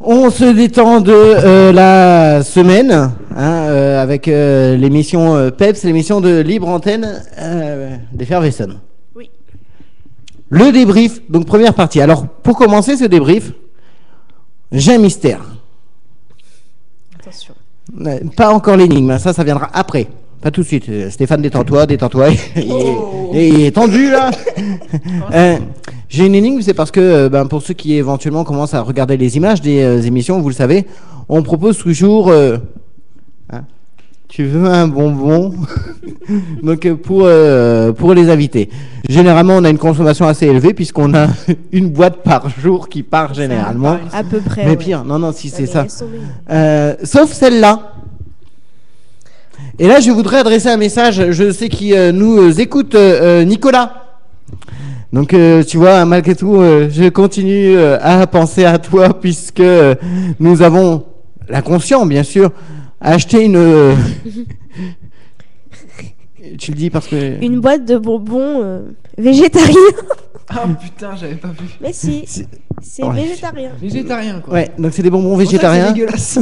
On se détend de la semaine avec l'émission PEPS, l'émission de libre antenne d'Effervescent. Oui. Le débrief, donc première partie. Alors, pour commencer ce débrief, j'ai un mystère. Attention. Pas encore l'énigme, ça viendra après. Pas tout de suite. Stéphane, détends-toi. Il est tendu là. J'ai une énigme, c'est parce que pour ceux qui éventuellement commencent à regarder les images des émissions, vous le savez, on propose toujours. Tu veux un bonbon? Donc pour les invités. Généralement, on a une consommation assez élevée puisqu'on a une boîte par jour qui part généralement. À peu près. Mais pire, non, si c'est ça. Sauver. Sauf celle-là. Et là, je voudrais adresser un message. Je sais qui nous écoute, Nicolas. Donc, tu vois, malgré tout, je continue à penser à toi puisque nous avons, l'inconscient, bien sûr, acheté une... Tu le dis parce que... Une boîte de bonbons végétariens. Ah putain, j'avais pas vu. Mais si, c'est Ouais. végétarien. Végétarien quoi. Ouais, donc c'est des bonbons C'est végétariens. dégueulasse.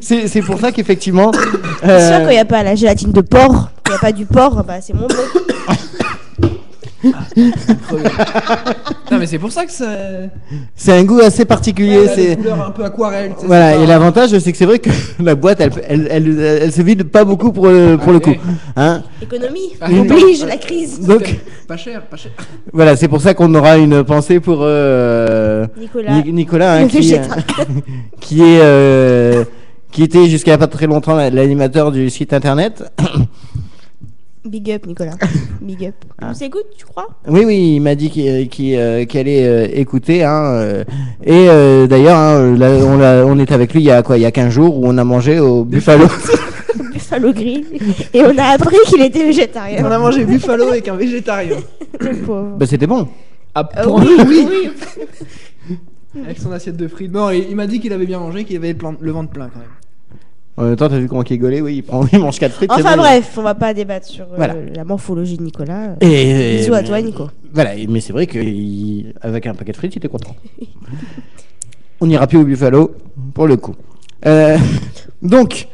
C'est pour ça qu'effectivement... C'est sûr qu'il n'y a pas la gélatine de porc, il n'y a pas du porc, bah c'est mon mot. Non mais c'est pour ça que ça. C'est un goût assez particulier. Elle a des C'est... couleurs un peu aquarelle. tu sais, Voilà, c'est et pas- l'avantage, c'est que c'est vrai que la boîte, elle se vide pas beaucoup pour le coup. Hein. Économie, Ah, oblige la crise. Donc, Pas cher, pas cher. voilà, c'est pour ça qu'on aura une pensée pour Nicolas. Nicolas, hein, Le qui végétarien. qui était jusqu'à pas très longtemps l'animateur du site internet. Big up Nicolas. Big up. Ah. On s'écoute, tu crois? Oui, il m'a dit qu'il allait écouter. Et d'ailleurs, on est avec lui il y a 15 jours où on a mangé au Buffalo. Buffalo Grill. Et on a appris qu'il était végétarien. On a mangé buffalo avec un végétarien. Le pauvre. Bah, c'était bon. Ah pour oui, oui. Avec son assiette de frites. Non, il m'a dit qu'il avait bien mangé, qu'il avait le ventre plein quand même. En même temps, t'as vu comment il gueulait? Oui, il mange 4 frites. c'est Enfin bon. bref, on va pas débattre sur Voilà. la morphologie de Nicolas. Et, Bisous à toi, Nico. Voilà, mais c'est vrai qu'avec un paquet de frites, il était content. On n'ira plus au Buffalo, pour le coup. Donc,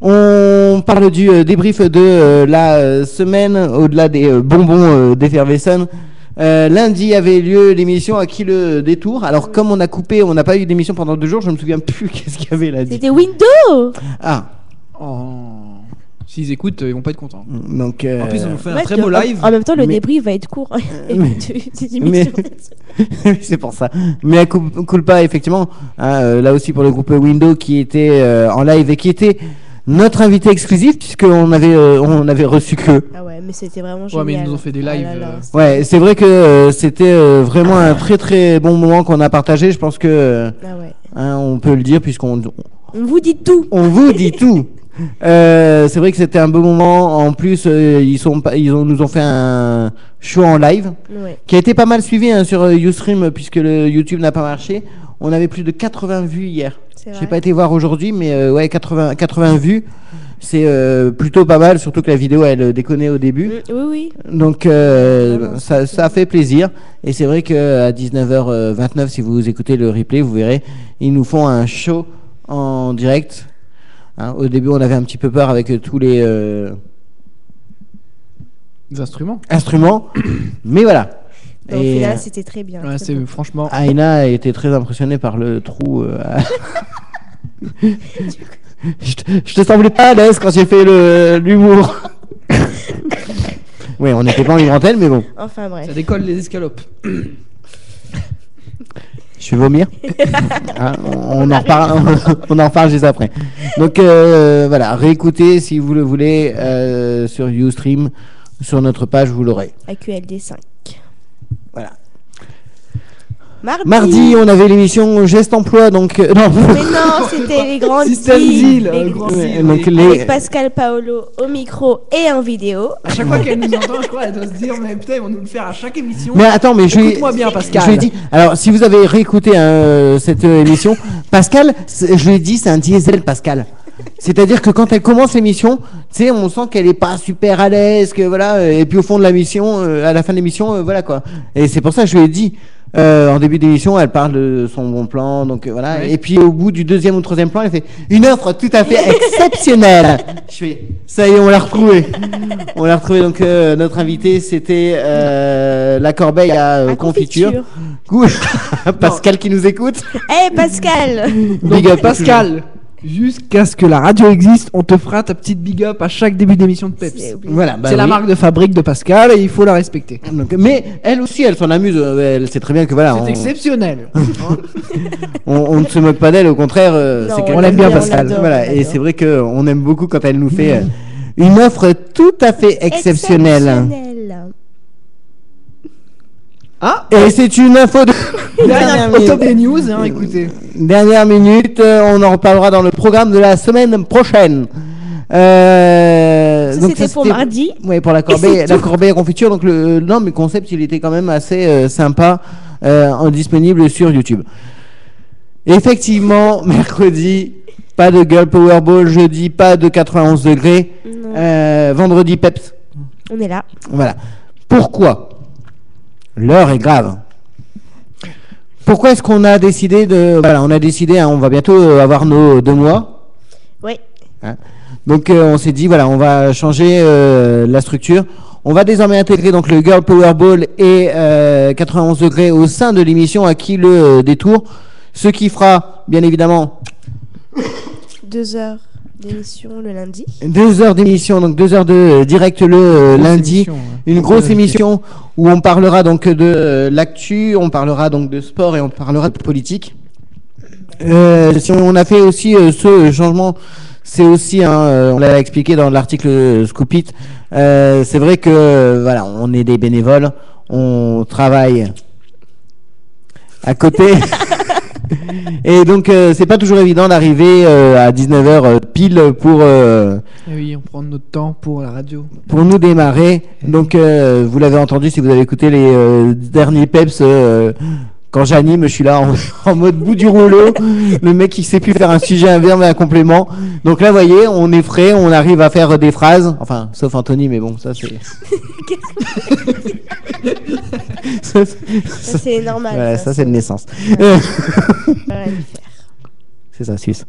on parle du débrief de la semaine, au-delà des bonbons d'Effervescent. Lundi avait lieu l'émission À qui le détour. Alors, comme on a coupé, on n'a pas eu d'émission pendant 2 jours, je me souviens plus qu'est-ce qu'il y avait lundi. C'était Windows. Ah, Oh. S'ils écoutent, ils vont pas être contents. donc. En plus, ils ont fait un Ouais, très beau live. En même temps, le Mais- débrief va être court. Mais- Des émissions. c'est pour ça. Mais à culpa, effectivement, là aussi pour le groupe Windows qui était en live et qui était notre invité exclusif puisqu'on avait reçu que. Ah ouais, mais c'était vraiment Ouais, génial. mais ils nous ont fait des lives, Ah là là, c'était- Ouais, c'est vrai que c'était vraiment un très très bon moment qu'on a partagé. Je pense que Ah ouais. on peut le dire puisqu'on On vous dit tout. on vous dit tout. C'est vrai que c'était un beau moment. En plus, nous ont fait un show en live Ouais. qui a été pas mal suivi sur Ustream puisque le YouTube n'a pas marché. On avait plus de 80 vues hier. C'est J'ai vrai. pas été voir aujourd'hui, mais ouais, 80 vues. C'est plutôt pas mal, surtout que la vidéo elle déconnait au début. Oui, oui. Donc ça a fait plaisir. Et c'est vrai qu'à 19h29, si vous écoutez le replay, vous verrez, ils nous font un show en direct. Hein, au début, on avait un petit peu peur avec tous les Des instruments. instruments. Mais voilà. Mais au final, c'était très bien. Ouais, très c'est bien. franchement. Aïna a été très impressionnée par le trou. Je te semblais pas à l'aise quand j'ai fait l'humour. Oui, on n'était pas en libre antenne, mais bon. Enfin bref. Ça décolle les escalopes. Je vais vomir. Hein, on en reparle, on en reparle juste après. Donc voilà, réécoutez si vous le voulez sur Ustream, sur notre page, vous l'aurez. AQLD 5. Voilà. Mardi. Mardi, on avait l'émission Geste Emploi, donc non. Mais non, c'était les grandes Système deals, Deal, les grand grands- deal. Donc Avec Pascal Paolo au micro et en vidéo. À chaque fois qu'elle nous entend, je crois, elle doit se dire, mais putain, ils vont nous le faire à chaque émission. Mais attends, mais Écoute-moi bien, Pascal. Je lui ai dit. Alors, si vous avez réécouté cette émission, Pascal, je lui ai dit, c'est un diesel, Pascal. C'est-à-dire que quand elle commence l'émission, tu sais, on sent qu'elle est pas super à l'aise, que voilà, et puis au fond de la mission, à la fin de l'émission, voilà quoi. Et c'est pour ça que je lui ai dit, En début d'émission, elle parle de son bon plan, donc voilà. Ouais. Et puis au bout du deuxième ou troisième plan, elle fait une offre tout à fait exceptionnelle. Je fais, ça y est, on l'a retrouvé. On l'a retrouvé. Donc notre invité, c'était la corbeille à confiture. Pascal qui nous écoute. Eh Pascal. Big up, Pascal, jusqu'à ce que la radio existe, on te fera ta petite big up à chaque début d'émission de Peps. C'est obligé. Voilà, bah C'est la oui. marque de fabrique de Pascal et il faut la respecter. Donc, mais elle aussi, elle s'en amuse. Elle sait très bien que voilà, C'est exceptionnel. on ne se moque pas d'elle. Au contraire, Non, c'est on quelqu'un l'aime bien, de- Pascal. l'adore, Voilà, on et l'adore. c'est vrai qu'on aime beaucoup quand elle nous fait une offre tout à fait exceptionnelle. Exceptionnel. Ah, Et c'est une info de au top des news, hein, écoutez. dernière minute. On en reparlera dans le programme de la semaine prochaine. Ça, Donc c'était pour mardi. Oui, pour la corbeille à confiture. Donc non, mais le concept, il était quand même assez sympa, disponible sur YouTube. Effectivement, mercredi, pas de Girl Powerball. Jeudi, pas de 91 degrés. Non. Vendredi, Peps. On est là. Voilà. Pourquoi? L'heure est grave. Pourquoi est-ce qu'on a décidé de... Voilà, on a décidé, hein, on va bientôt avoir nos 2 mois. Oui. Donc on s'est dit, voilà, on va changer la structure. On va désormais intégrer donc le Girl Powerball et 91 degrés au sein de l'émission À qui le détour. Ce qui fera, bien évidemment, 2 heures d'émission le lundi. 2 heures d'émission, donc 2 heures de direct le lundi. émission, ouais. Une grosse Ouais, émission où on parlera donc de l'actu, on parlera donc de sport et on parlera de politique. Si on a fait aussi ce changement, c'est aussi, on l'a expliqué dans l'article Scoop It, c'est vrai que voilà, on est des bénévoles, on travaille à côté. Et donc c'est pas toujours évident d'arriver à 19h pile pour Eh oui, on prend notre temps pour la radio. nous démarrer. Donc vous l'avez entendu si vous avez écouté les derniers Peps, quand j'anime, je suis là en mode bout du rouleau, le mec qui sait plus faire un sujet, un verbe et un complément. Donc là, vous voyez, on est frais, on arrive à faire des phrases, enfin sauf Anthony, mais bon, ça c'est ça, Ça, c'est normal. voilà, ça c'est de naissance. Rien à y faire. C'est ça, Suisse.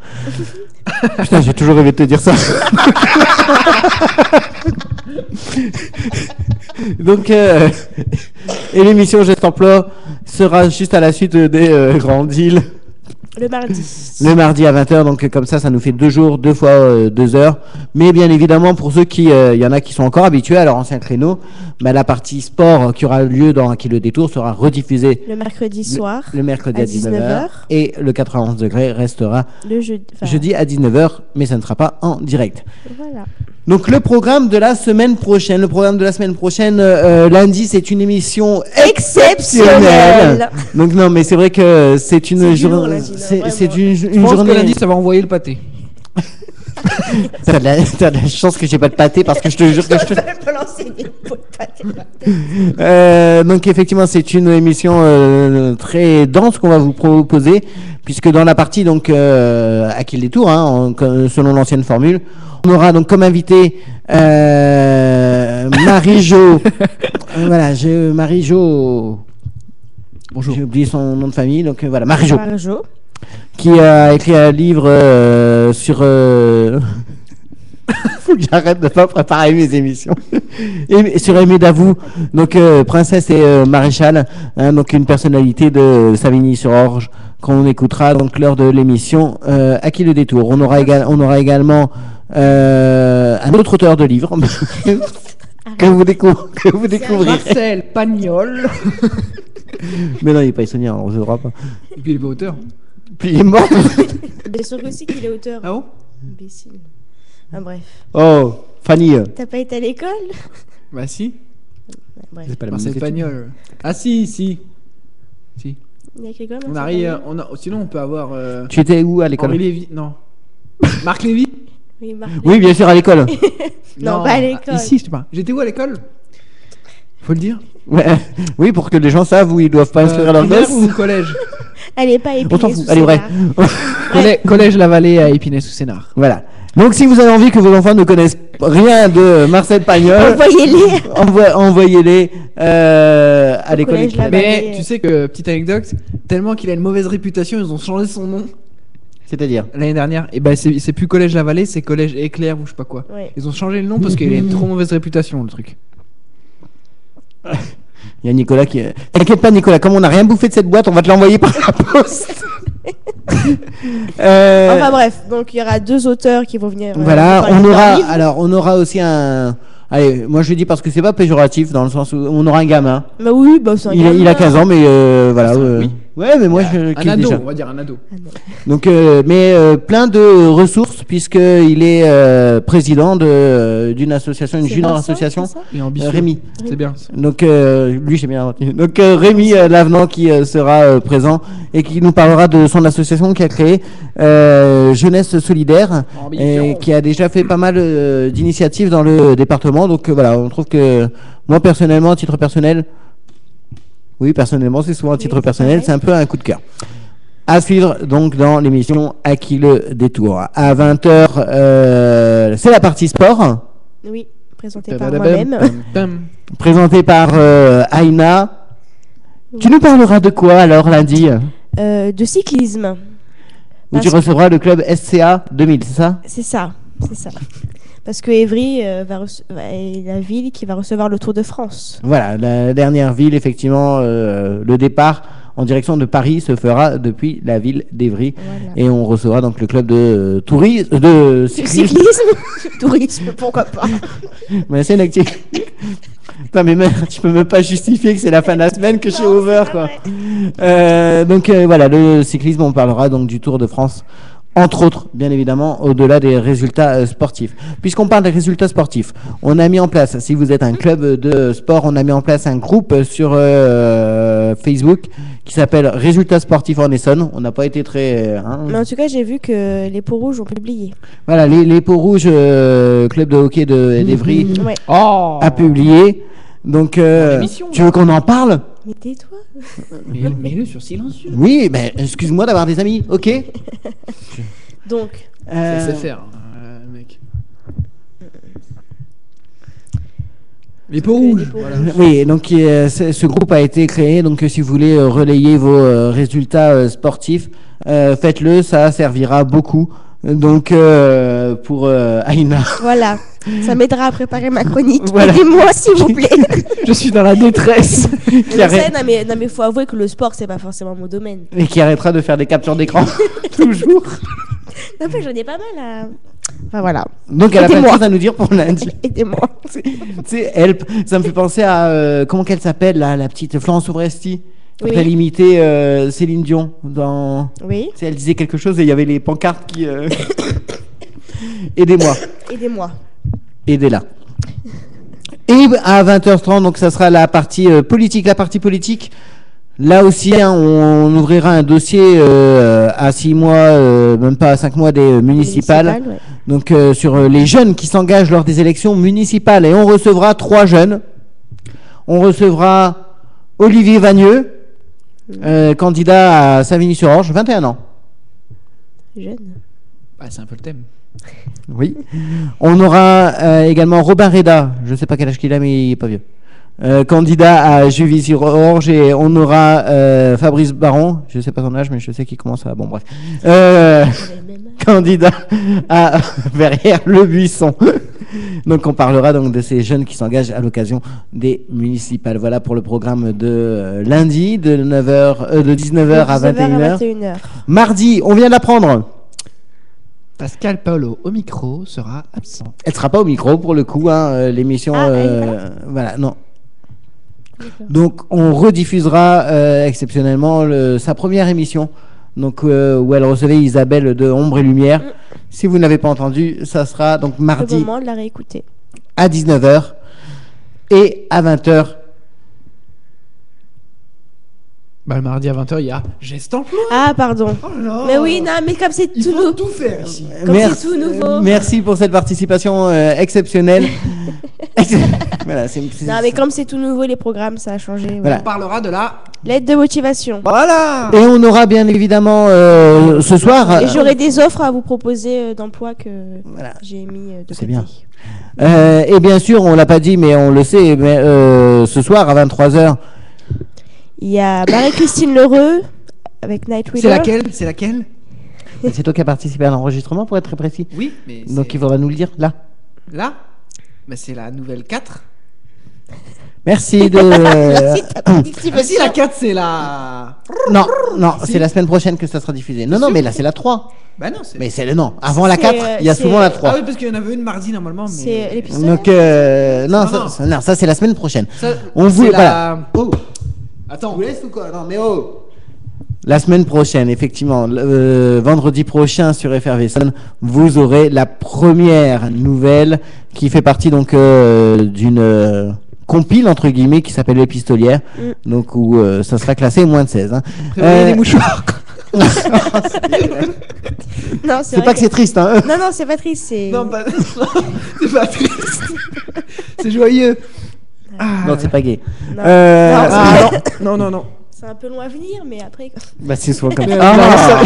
Putain, j'ai toujours rêvé de te dire ça. Donc, et l'émission Geste Emploi sera juste à la suite des grands deals. Le mardi. Le mardi à 20h, donc comme ça nous fait 2 jours, 2 fois 2 heures. Mais bien évidemment, pour ceux qui, y en a qui sont encore habitués à leur ancien créneau, bah, la partie sport qui aura lieu dans Qui le détour sera rediffusée Le mercredi soir. le mercredi à à 19h. 19h. Et le 91 degrés restera Le jeudi. Enfin, jeudi à 19h, mais ça ne sera pas en direct. Voilà. Donc le programme de la semaine prochaine, lundi, c'est une émission exceptionnelle. Donc non, mais c'est vrai que c'est une C'est dur, journée, lundi, non, c'est vraiment. une Je pense que journée. lundi, ça va envoyer le pâté. T'as de la chance que j'ai pas de pâté parce que je te jure que je te. pas lancer des pots de pâté. Donc effectivement, c'est une émission très dense qu'on va vous proposer, puisque dans la partie donc à qui le détour, selon l'ancienne formule, on aura donc comme invité Marie-Jo. Voilà, Marie-Jo. Bonjour. J'ai oublié son nom de famille, donc voilà, Marie-Jo, Marjo. qui a écrit un livre sur. Faut que j'arrête de pas préparer mes émissions. Et sur Aimé Davout, donc princesse et maréchal, donc une personnalité de Savigny-sur-Orge qu'on écoutera donc lors de l'émission À qui le détour. On aura également un autre auteur de livre que vous découvrirez. Marcel Pagnol. Mais non, il est pas estonien, on ne saura pas. Et puis il est pas auteur. Puis il est mort. Bien sûr aussi qu'il est auteur. Ah bon? Imbécile. Ah, bref. Oh, Fanny. T'as pas été à l'école? Bah si. Bref. C'est pas la Marcel même question. Pagnol. Ah si, si. Si. Il y a écrit quoi, On Marcel arrive. Pagnol Sinon, on peut avoir. Tu étais où à l'école? Henri Lévy. Non. Marc Lévy. Oui, Marc Oui, bien sûr, à l'école. Non, pas à l'école. Ici, je sais pas. J'étais où à l'école? Faut le dire. Ouais. Oui, pour que les gens savent où ils doivent pas inscrire leurs primaire gosses. ou collège? Elle est pas épinée. On s'en fout, sous elle est vraie. Sénart. Collège La Vallée à Épinay sous Sénart. Voilà. Donc si vous avez envie que vos enfants ne connaissent rien de Marcel Pagnol, Envoyez-les. envoyez-les à l'école collège éclair. là-bas. Mais tu sais que, petite anecdote, tellement qu'il a une mauvaise réputation, ils ont changé son nom C'est-à-dire l'année dernière. Et bah c'est plus Collège La Vallée, c'est Collège Éclair ou je sais pas quoi. Ouais. Ils ont changé le nom parce qu'il a une trop mauvaise réputation, le truc. Il y a Nicolas qui... T'inquiète pas Nicolas, comme on n'a rien bouffé de cette boîte, on va te l'envoyer par la poste. Enfin bref, donc il y aura 2 auteurs qui vont venir. Voilà, nous parler de leur livre. on aura aussi un... Allez, moi je le dis parce que c'est pas péjoratif, dans le sens où on aura un gamin. Bah oui, bah c'est un Il a gamin. 15 ans, mais voilà. Oui. Ouais, mais moi je Un kiffe ado, déjà. on va dire un ado. Donc, plein de ressources, puisqu'il est président d'une association, une C'est junior Vincent, association. c'est ça Et ambitieux. Rémi. C'est bien. Donc lui j'ai bien retenu. Donc Rémi Lavenant qui sera présent et qui nous parlera de son association qui a créé Jeunesse Solidaire et qui a déjà fait pas mal d'initiatives dans le département. Donc voilà, on trouve que moi personnellement, à titre personnel, oui personnellement c'est souvent à titre Oui, personnel, pareil. c'est un peu un coup de cœur. À suivre donc dans l'émission À qui le détour. À 20h, c'est la partie sport. Oui, présenté par moi-même. Présenté par Aïna. Tu nous parleras de quoi alors lundi De cyclisme. Où tu Parce- recevras le club SCA 2000, c'est ça C'est ça, c'est ça. Parce que Évry est la ville qui va recevoir le Tour de France. Voilà, la dernière ville, effectivement, le départ en direction de Paris se fera depuis la ville d'Évry. Voilà. Et on recevra donc le club de tourisme, de cyclisme. Cyclisme, tourisme, pourquoi pas. Mais c'est une activité. Putain, mais même, tu peux même pas justifier que c'est la fin de la semaine que je suis Non, over, c'est quoi. pas vrai. Donc voilà, le cyclisme, on parlera donc du Tour de France, entre autres, bien évidemment, au-delà des résultats sportifs. Puisqu'on parle des résultats sportifs, on a mis en place, si vous êtes un club de sport, on a mis en place un groupe sur Facebook qui s'appelle Résultats sportifs en Essonne. On n'a pas été très... Mais en tout cas, j'ai vu que les peaux rouges ont publié. Voilà, les Peaux Rouges, club de hockey d'Évry, Ouais. Oh a publié. Donc, l'émission, tu veux qu'on en parle? Mais tais-toi. Mets-le sur silencieux. Oui, mais excuse-moi d'avoir des amis, ok. Donc, C'est faire, mec. Les peaux rouges. les peaux Voilà. rouges. Oui, donc ce groupe a été créé, donc si vous voulez relayer vos résultats sportifs, faites-le, ça servira beaucoup. Donc pour Aïna. Voilà, ça m'aidera à préparer ma chronique. Voilà. Aidez-moi, s'il vous plaît. Je suis dans la détresse. qui arrête- Non, mais faut avouer que le sport, c'est pas forcément mon domaine. et qui arrêtera de faire des captures d'écran toujours. Non, mais j'en ai pas mal à. Enfin voilà, Donc elle a plein de Aidez-moi. choses à nous dire pour lundi. aidez-moi. Tu sais, Help, ça me fait penser à comment qu'elle s'appelle la petite Florence Obresti. Quand Oui. elle imitait Céline Dion dans. Oui, Tu sais, elle disait quelque chose et il y avait les pancartes qui. Aidez-moi. aidez-moi. Aidez-la. Et à 20h30, donc ça sera la partie politique. La partie politique, là aussi, hein, on ouvrira un dossier à 6 mois, même pas à 5 mois des municipales. Municipal, ouais. Donc sur les jeunes qui s'engagent lors des élections municipales. Et on recevra 3 jeunes. On recevra Olivier Vagneux, candidat à Savigny-sur-Orge, 21 ans. Jeune. Bah, c'est un peu le thème. Oui. On aura également Robin Reda, je sais pas quel âge qu'il a, mais il est pas vieux. Candidat à Juvisy-sur-Orge, et on aura Fabrice Baron, je sais pas son âge, mais je sais qu'il commence à. Bon, bref. Candidat à Verrières-le-Buisson. Donc on parlera donc de ces jeunes qui s'engagent à l'occasion des municipales. Voilà pour le programme de lundi de 9h, de 19h à 21h. 21h. Mardi, on vient d'apprendre. Pascal Paolo au micro sera absent. Elle sera pas au micro pour le coup, hein, l'émission. Ah, elle est pas voilà, non. Donc on rediffusera exceptionnellement sa première émission, donc où elle recevait Isabelle de Ombre et Lumière. Si vous n'avez pas entendu, ça sera donc Le mardi moment de la réécouter. à 19h et à 20h. Bah, le mardi à 20h, il y a Geste Emploi. Ah, pardon. Oh là. Mais oui, non, mais comme c'est Il tout faut nouveau. tout faire ici. Comme c'est tout nouveau. Merci pour cette participation exceptionnelle. Voilà, Non, mais comme c'est tout nouveau, les programmes, ça a changé. Voilà. On parlera de la L'aide de motivation. Voilà. Et on aura bien évidemment ce soir. Et j'aurai des offres à vous proposer d'emploi que Voilà. j'ai mis de C'est côté. bien. Et bien sûr, on l'a pas dit, mais on le sait, mais ce soir à 23h. Il y a Marie-Christine Lheureux avec Night Reader. C'est laquelle C'est toi qui as participé à l'enregistrement pour être très précis. Oui, mais Donc il faudra nous le dire là. là, bah, c'est la nouvelle 4. Merci de. Merci de ta participation. Ah si, la 4, c'est la... Non, non, c'est la semaine prochaine que ça sera diffusé. Non, non, mais là c'est la 3. Bah non, c'est... Mais c'est le non. Avant la C'est, 4, il y a c'est- souvent la Ah 3. oui, parce qu'il y en avait une mardi normalement, mais... C'est l'épisode. Donc non, Non, non, ça c'est la semaine prochaine. Ça, On vous c'est voilà. Oh. Attends. Vous laisse ou quoi? Non, mais oh. La semaine prochaine, effectivement, vendredi prochain sur FRVSON, vous aurez la première nouvelle qui fait partie donc d'une compile entre guillemets qui s'appelle l'épistolière, donc où ça sera classé moins de 16. Hein. Prévoyez des mouchoirs. Non, C'est vrai pas que c'est triste, hein. Non, non, c'est pas triste, c'est. Non, pas... c'est pas triste. C'est joyeux. Ah. Non, c'est pas gay. Non. Ah, non, non, non. C'est un peu loin à venir, mais après. Bah c'est souvent comme Mais, ça. ça-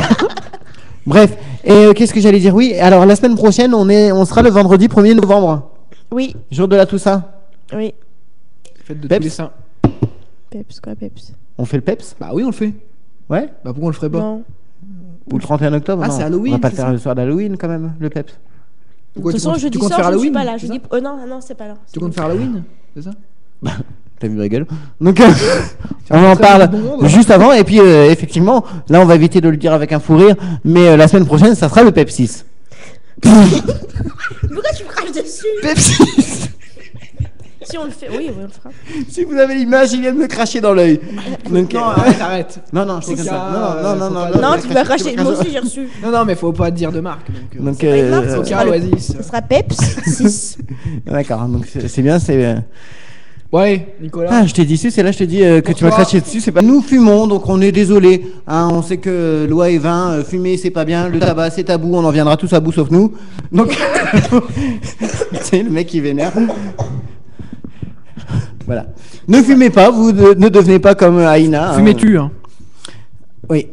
Bref, et qu'est-ce que j'allais dire? Oui, alors la semaine prochaine, on sera le vendredi 1er novembre, Oui, jour de la Toussaint. oui. Faites de Peps. tous les saints. Peps, quoi, Peps? On fait le PEPS? Bah oui, on le fait. Ouais? Bah pourquoi on le ferait pas? Non. Ou le 31 octobre? Ah, non. c'est Halloween, On va pas le c'est faire ça le soir d'Halloween quand même, le PEPS. De Pourquoi, toute façon, tu jeudi comptes soir, faire je ne suis Halloween, pas là. c'est Je ça dis. Oh non, non, c'est pas là. Tu comptes faire Halloween? C'est ça? T'as vu ma gueule? Donc on en rencontré parle du bon monde. juste avant et puis effectivement, là on va éviter de le dire avec un fou rire, mais la semaine prochaine ça sera le PEPS 6. Pourquoi tu me craches dessus? Pepsi. Si on le fait, oui, on le fera. Si vous avez l'image, il vient de me cracher dans l'œil. Donc, Non, arrête, arrête. non, non, c'est Faut comme qu'il y ça. a- Non, non, non, faut non, pas- Non, non, tu m'as craché. Moi aussi, j'ai reçu. Non, non, mais faut pas dire de marque. Donc, Donc, pas une marque, euh, c'est ok, sera le- vas-y. Ce sera Peps 6. d'accord, donc c'est bien, c'est. Ouais, Nicolas. Ah, je t'ai dit c'est là, je t'ai dit que tu m'as Pourquoi craché dessus, c'est pas. Nous fumons, donc on est désolé. Hein, on sait que loi et vin, fumer c'est pas bien, le tabac c'est tabou, on en viendra tous à bout sauf nous. Donc, c'est le mec qui vénère. Voilà. Ne fumez pas, vous ne devenez pas comme Aïna. hein. Fumez-tu, hein? Oui,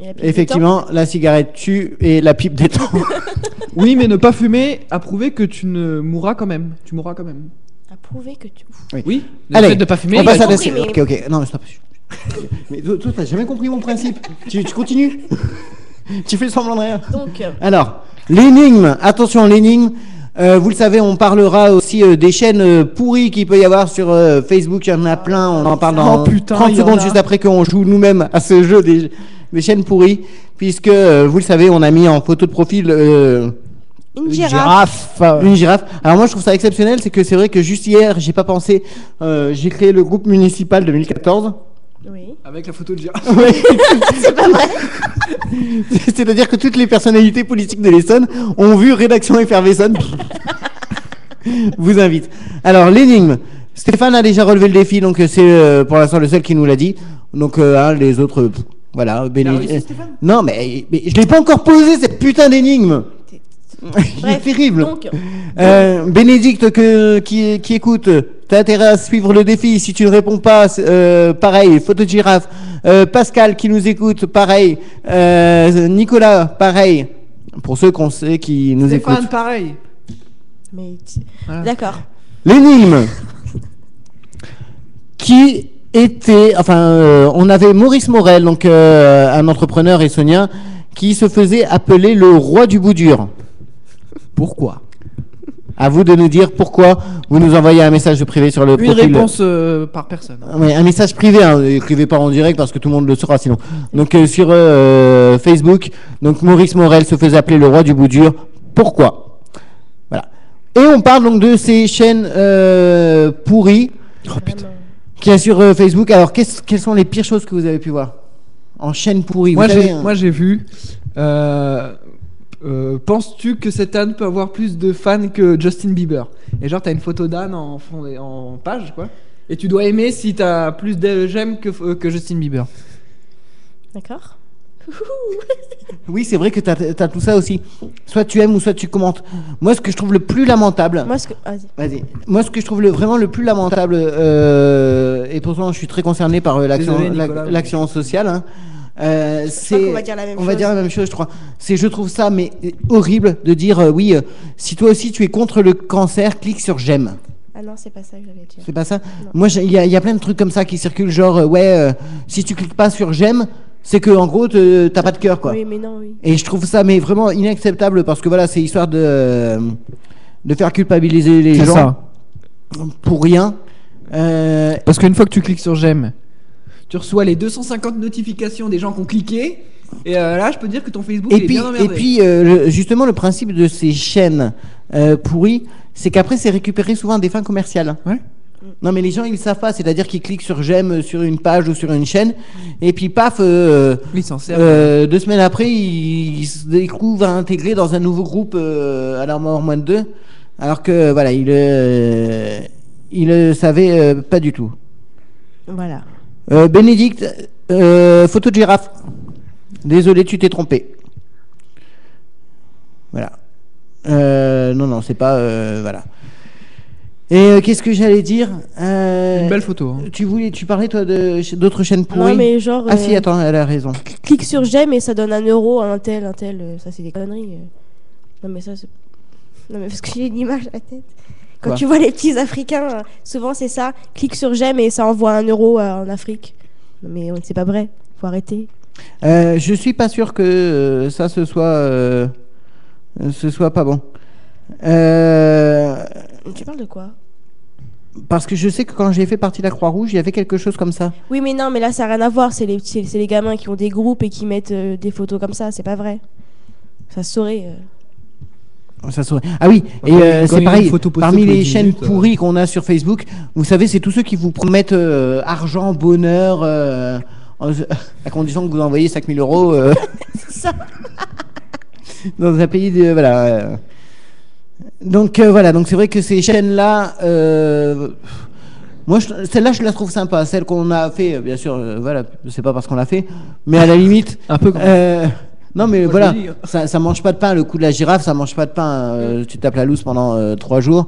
Et la pipe effectivement, la cigarette tue et la pipe détend. Oui, mais ne pas fumer a prouvé que tu ne mourras quand même. Tu mourras quand même. a prouvé que tu. Oui. Le Allez, fait de pas fumer. on passe à la compris, mais- Ok, ok. Non, mais stop. Mais toi, t'as jamais compris mon principe. Tu continues. Tu fais semblant de rien. Donc, Alors, l'énigme. Attention, l'énigme. Vous le savez, on parlera aussi des chaînes pourries qu'il peut y avoir sur Facebook. Il y en a plein. On en parle dans Oh, putain, 30 il y en secondes a. juste après qu'on joue nous-mêmes à ce jeu des chaînes pourries. Puisque, vous le savez, on a mis en photo de profil une girafe. une girafe. Alors moi je trouve ça exceptionnel, c'est que c'est vrai que juste hier, j'ai pas pensé, j'ai créé le groupe municipal 2014. Oui. Avec la photo de girafe. C'est pas vrai. C'est-à-dire que toutes les personnalités politiques de l'Essonne ont vu Rédaction Effervescent. Vous invite. Alors l'énigme. Stéphane a déjà relevé le défi, donc c'est pour l'instant le seul qui nous l'a dit. Donc hein, les autres, voilà. réussi, Stéphane Non mais je l'ai pas encore posé cette putain d'énigme. Il est Bref, terrible. Donc, Bénédicte qui écoute, t'as intérêt à suivre le défi. Si tu ne réponds pas, pareil, photo de girafe. Pascal qui nous écoute, pareil. Nicolas, pareil. Pour ceux qu'on sait qui nous Stéphane, écoutent. pareil. mais Voilà. d'accord. L'énigme. Qui était, enfin, on avait Maurice Morel, donc un entrepreneur essonien, qui se faisait appeler le roi du bout dur. Pourquoi? À vous de nous dire pourquoi. Vous nous envoyez un message privé sur le Une profil. réponse par personne. Oui, un message privé, hein, écrivez pas en direct parce que tout le monde le saura sinon. Donc sur Facebook, donc Maurice Morel se faisait appeler le roi du bout dur. Pourquoi? Voilà. Et on parle donc de ces chaînes pourries Vraiment. qu'il y a sur Facebook. Alors quelles sont les pires choses que vous avez pu voir en chaîne pourrie? Moi vous savez, hein. j'ai vu. Penses-tu que cette Anne peut avoir plus de fans que Justin Bieber? Et genre t'as une photo d'Anne en page quoi. Et tu dois aimer si t'as plus de j'aime que Justin Bieber. D'accord. Oui, c'est vrai que t'as tout ça aussi. Soit tu aimes ou soit tu commentes. Moi, ce que je trouve le plus lamentable. Moi, ce que. Vas-y. Vas-y. Moi, ce que je trouve vraiment le plus lamentable, et pourtant je suis très concerné par l'action, Désolé, Nicolas. l'action sociale. Hein. crois qu'on va dire la même on va chose. dire la même chose, je crois. Je trouve ça mais horrible de dire oui. Si toi aussi tu es contre le cancer, clique sur j'aime. Ah non, c'est pas ça que j'allais dire. C'est pas ça. Non. Moi, il y a plein de trucs comme ça qui circulent, genre si tu cliques pas sur j'aime, c'est que en gros t'as pas de cœur, quoi. Oui, mais non, oui. Et je trouve ça mais vraiment inacceptable parce que voilà, c'est histoire de faire culpabiliser les C'est gens ça. pour rien. Parce qu'une fois que tu cliques sur j'aime, tu reçois les 250 notifications des gens qui ont cliqué. Et là, je peux dire que ton Facebook Et il est puis, bien emmerdé. justement, le principe de ces chaînes pourries, c'est qu'après, c'est récupéré souvent à des fins commerciales. Ouais. Non, mais les gens, ils le savent pas. C'est-à-dire qu'ils cliquent sur j'aime sur une page ou sur une chaîne, et puis paf, Ils s'en servent. 2 semaines après, ils se découvrent intégrés dans un nouveau groupe à la mort moins de 2, alors que voilà, ils le savaient pas du tout. Voilà. Bénédicte, photo de girafe. Désolé, tu t'es trompé. Voilà. Non, c'est pas. Voilà. Et qu'est-ce que j'allais dire Une belle photo. Hein. Tu parlais toi d'autres chaînes pourries. Non, mais genre. Ah si, attends, elle a raison. Clique sur j'aime et ça donne 1 euro à un tel. Ça c'est des conneries. Non, mais ça c'est. Non, mais parce que j'ai une image à la tête. Quand Quoi tu vois les petits Africains, souvent c'est ça. Clique sur j'aime et ça envoie 1 euro en Afrique. Non, mais c'est pas vrai. Faut arrêter. Je suis pas sûr que ça ce soit pas bon. Tu parles de quoi? Parce que je sais que quand j'ai fait partie de la Croix-Rouge, il y avait quelque chose comme ça. Oui, mais non, mais là ça n'a rien à voir. C'est les gamins qui ont des groupes et qui mettent des photos comme ça. C'est pas vrai. Ça se saurait. Ça serait... Ah oui, et Quand il y a c'est une pareil, photo postée parmi tous les les 10 chaînes minutes, pourries qu'on a sur Facebook, vous savez, c'est tous ceux qui vous promettent argent, bonheur, à condition que vous envoyez 5 000 euros C'est ça. dans un pays de... Voilà. Donc voilà, donc c'est vrai que ces chaînes-là... moi, celle-là, je la trouve sympa. Celle qu'on a fait, bien sûr, voilà, c'est pas parce qu'on l'a fait, mais à la limite... Un peu comme. non mais Moi, voilà, je le dis, ça mange pas de pain, le coup de la girafe, ça mange pas de pain. Tu tapes la loose pendant 3 jours.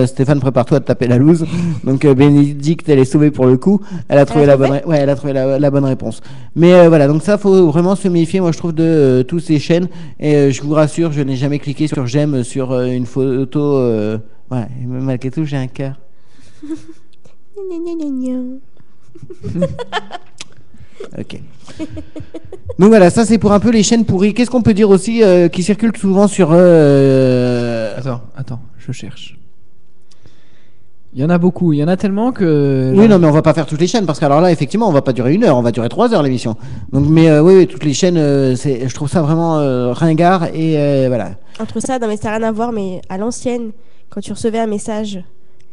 Stéphane, prépare-toi à te taper la loose. Donc Bénédicte, elle est sauvée pour le coup. Elle a trouvé la bonne, elle a trouvé la bonne réponse. Mais voilà, donc ça, faut vraiment se méfier. Moi, je trouve de tous ces chaînes. Et je vous rassure, je n'ai jamais cliqué sur j'aime sur une photo. Voilà, et malgré tout, j'ai un cœur. Ok. Donc voilà, ça c'est pour un peu les chaînes pourries. Qu'est-ce qu'on peut dire aussi qui circulent souvent sur... Attends, je cherche. Il y en a beaucoup, il y en a tellement que. Oui, non, mais on va pas faire toutes les chaînes parce qu'alors là, effectivement, on va pas durer 1 heure, on va durer 3 heures l'émission. Donc, mais oui, toutes les chaînes, je trouve ça vraiment ringard et voilà. Entre ça, non mais ça n'a rien à voir, mais à l'ancienne, quand tu recevais un message,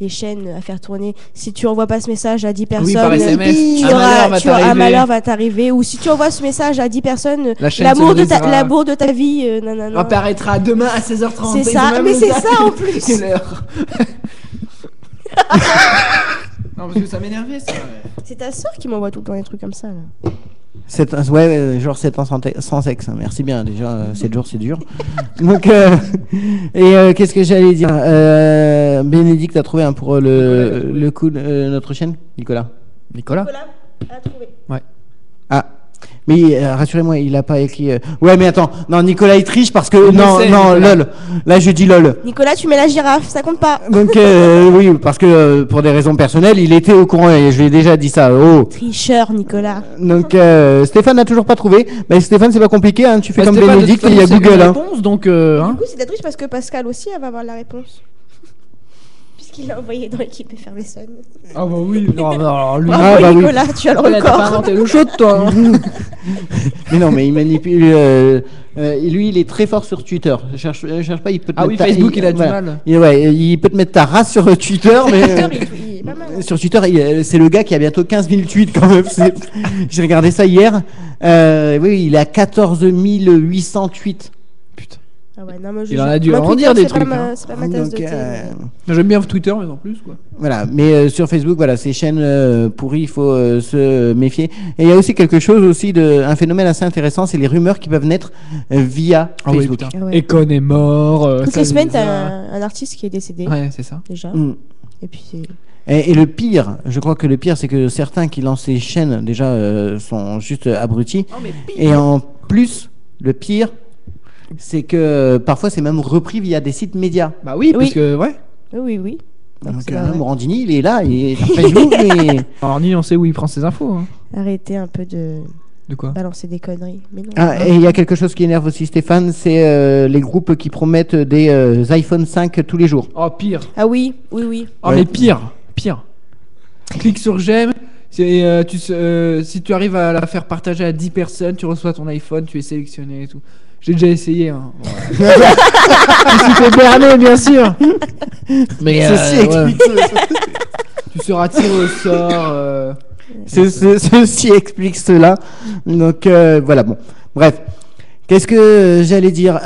les chaînes à faire tourner, si tu envoies pas ce message à 10 personnes, par SMS, un malheur va t'arriver. Ou si tu envoies ce message à 10 personnes, La chaîne l'amour se de brisera. l'amour de ta vie, nanana. Apparaîtra demain à 16h30. C'est ça, mais c'est ça en plus. Quelle heure Non, parce que ça m'énervait ça. C'est ta soeur qui m'envoie tout le temps des trucs comme ça là. Ouais, genre 7 ans sans sexe. Hein. Merci bien, déjà, 7 jours, c'est dur. Donc, qu'est-ce que j'allais dire Bénédicte a trouvé un pour le coup de notre chaîne, Nicolas. Nicolas Voilà, à trouver. Ah, mais rassurez-moi, il a pas écrit. Ouais, mais attends, non, Nicolas il triche parce que Il le sait, non, Nicolas. lol. Là, je dis lol. Nicolas, tu mets la girafe, ça compte pas. Donc oui, parce que pour des raisons personnelles, il était au courant et je lui ai déjà dit ça. Oh. Tricheur, Nicolas. Donc Stéphane n'a toujours pas trouvé. Mais Stéphane, c'est pas compliqué. Hein. Tu fais comme Stéphane, de Bénédicte, toute il y a façon, c'est Google. une Hein. réponse, donc. Du Hein. coup, c'est de la triche parce que Pascal aussi, elle va avoir la réponse. Puisqu'il l'a envoyé dans l'équipe Effervescent. Ah bah oui, non, alors lui. Bravo Ah, bah oui. Nicolas, tu as le T'as pas record. inventé l'eau chaude toi. Hein. Mais non, mais il manipule. Lui, il est très fort sur Twitter. Cherche pas. Il peut te Ah mettre oui, ta- Facebook, il a du voilà. mal. Il peut te mettre ta race sur Twitter, mais. Il est pas mal. Hein. Sur Twitter, c'est le gars qui a bientôt 15 000 tweets quand même. J'ai regardé ça hier. Oui, il a 14 800 tweets. Putain. Ah ouais, non, moi, Il en a dû moi, en Twitter, dire des c'est pas trucs, ma- hein. C'est pas ma tasse de Donc, thé. J'aime bien Twitter, mais en plus quoi. voilà, mais sur Facebook, voilà, ces chaînes pourries, il faut se méfier. Et il y a aussi quelque chose aussi un phénomène assez intéressant, c'est les rumeurs qui peuvent naître via Ah oui, Facebook. putain. Ah ouais. Econ est mort. Toutes ça, les semaines, ça- t'as un artiste qui est décédé, Ouais, c'est ça. déjà. Mm. Et puis c'est. Et le pire, je crois que le pire, c'est que certains qui lancent ces chaînes, déjà, sont juste abrutis. Oh, mais pire. Et en plus, le pire, c'est que parfois, c'est même repris via des sites médias. Bah oui, Oui. parce que, ouais. Oui. Donc, Donc, c'est pas vrai. Morandini, il est là, il est après nous, mais... Alors, ni on sait où il prend ses infos. Hein. Arrêtez un peu de De quoi? balancer des conneries. Mais non. Ah, et il y a quelque chose qui énerve aussi Stéphane, c'est les groupes qui promettent des iPhone 5 tous les jours. Oh, pire. Ah oui. Oh, Ouais. mais pire. Clique sur j'aime. Si tu arrives à la faire partager à 10 personnes, tu reçois ton iPhone, tu es sélectionné et tout. J'ai déjà essayé. Hein. Je me suis fait berner, bien sûr. Mais Ceci explique tu seras tiré au sort. Ceci explique cela. Donc voilà, bon. Bref. Qu'est-ce que j'allais dire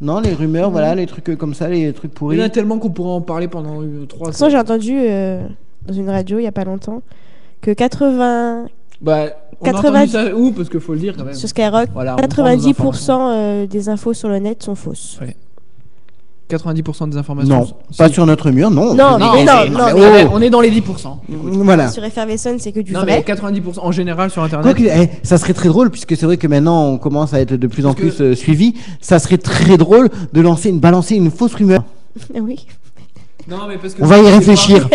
Non, les rumeurs, voilà, les trucs comme ça, les trucs Il y pourris. en a tellement qu'on pourrait en parler pendant 3 De toute heures. façon, j'ai entendu dans une radio il y a pas longtemps que 80 Bah, on a 80 entendu ça où? Parce qu'il faut le dire quand même. sur Skyrock, Voilà, on prend nos 90% des infos sur le net sont fausses. 90% des informations. Non, pas sur notre mur, non. Non, Non, mais mais- non, mais on oh. est dans les 10%. Voilà. Sur Effervescence, c'est que du Non, mais vrai. 90% en général sur internet. Quoique, ça serait très drôle, puisque c'est vrai que maintenant on commence à être de plus en Parce plus suivi. Ça serait très drôle de balancer une fausse rumeur. Ah oui. Non, mais parce que On va y des fois- réfléchir.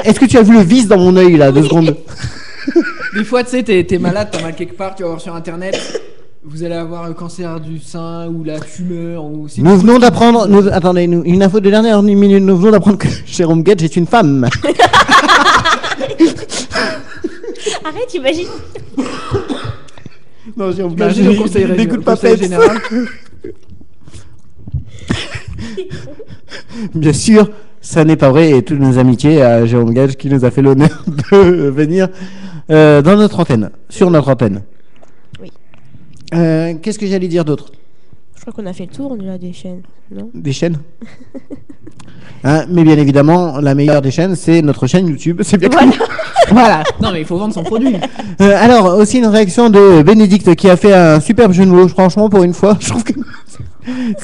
Est-ce que tu as vu le vice dans mon œil là, 2 secondes? Des fois, tu sais, t'es malade, t'as mal quelque part, tu vas voir sur internet. Vous allez avoir un cancer du sein ou la tumeur ou c'est Nous venons d'apprendre, attendez, une info de dernière minute, nous venons d'apprendre que Jérôme Gage est une femme. Arrête, imagine. Non, Jérôme Imagine au conseil régional- n'écoute pas conseil Peps. général. Bien sûr, ça n'est pas vrai et toutes nos amitiés à Jérôme Gage qui nous a fait l'honneur de venir dans notre antenne, sur notre antenne. Oui. Qu'est-ce que j'allais dire d'autre? Je crois qu'on a fait le tour déjà des chaînes, non? Des chaînes Hein, mais bien évidemment, la meilleure des chaînes, c'est notre chaîne YouTube. C'est bien connu. Voilà. Non, mais il faut vendre son produit. Alors, aussi une réaction de Bénédicte qui a fait un superbe jeu de mots. Franchement, pour une fois, je trouve que.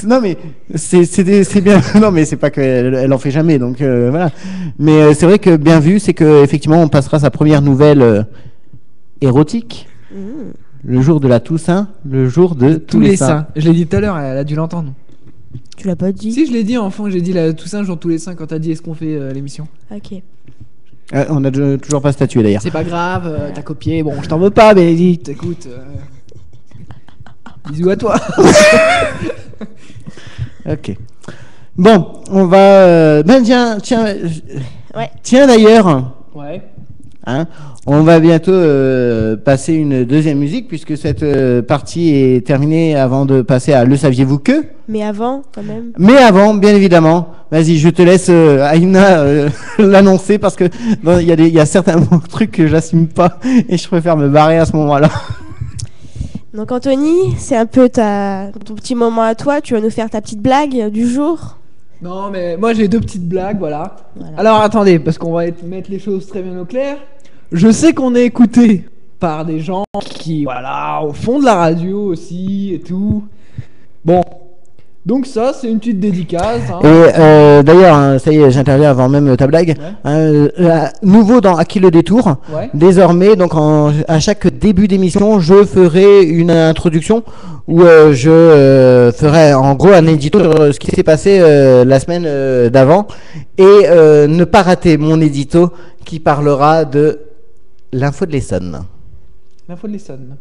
Non, mais c'est bien. Non, mais c'est pas qu'elle en fait jamais. Donc voilà. Mais c'est vrai que bien vu, c'est que effectivement, on passera sa première nouvelle érotique le jour de la Toussaint, le jour de Tous les saints. Je l'ai dit tout à l'heure, elle a dû l'entendre. Tu l'as pas dit? Si, je l'ai dit enfant, j'ai dit la Toussaint, jour tous les saints quand t'as dit est-ce qu'on fait l'émission. Ok. On a toujours pas statué d'ailleurs. C'est pas grave, t'as copié. Bon, je t'en veux pas, Bénédicte. Écoute. Bisous à toi. Ok. Bon, on va. Ben tiens, Ouais. tiens d'ailleurs. Ouais. Hein, on va bientôt passer une deuxième musique puisque cette partie est terminée avant de passer à Le saviez-vous que? Mais avant, quand même. Mais avant, bien évidemment, vas-y, je te laisse Aïna l'annoncer parce que il y a certains trucs que j'assume pas et je préfère me barrer à ce moment-là. Donc Anthony, c'est un peu ton petit moment à toi. Tu vas nous faire ta petite blague du jour. Non, mais moi j'ai 2 petites blagues, voilà. Voilà. Alors attendez, parce qu'on va mettre les choses très bien au clair. Je sais qu'on est écouté par des gens qui, voilà, au fond de la radio aussi et tout. Bon, donc ça, c'est une petite dédicace. Hein. Et d'ailleurs, hein, ça y est, j'interviens avant même ta blague. Ouais. Nouveau dans À qui le détour. Ouais. Désormais, donc à chaque début d'émission, je ferai une introduction où je ferai en gros un édito sur ce qui s'est passé la semaine d'avant et ne pas rater mon édito qui parlera de l'info de l'Essonne. L'info de l'Essonne.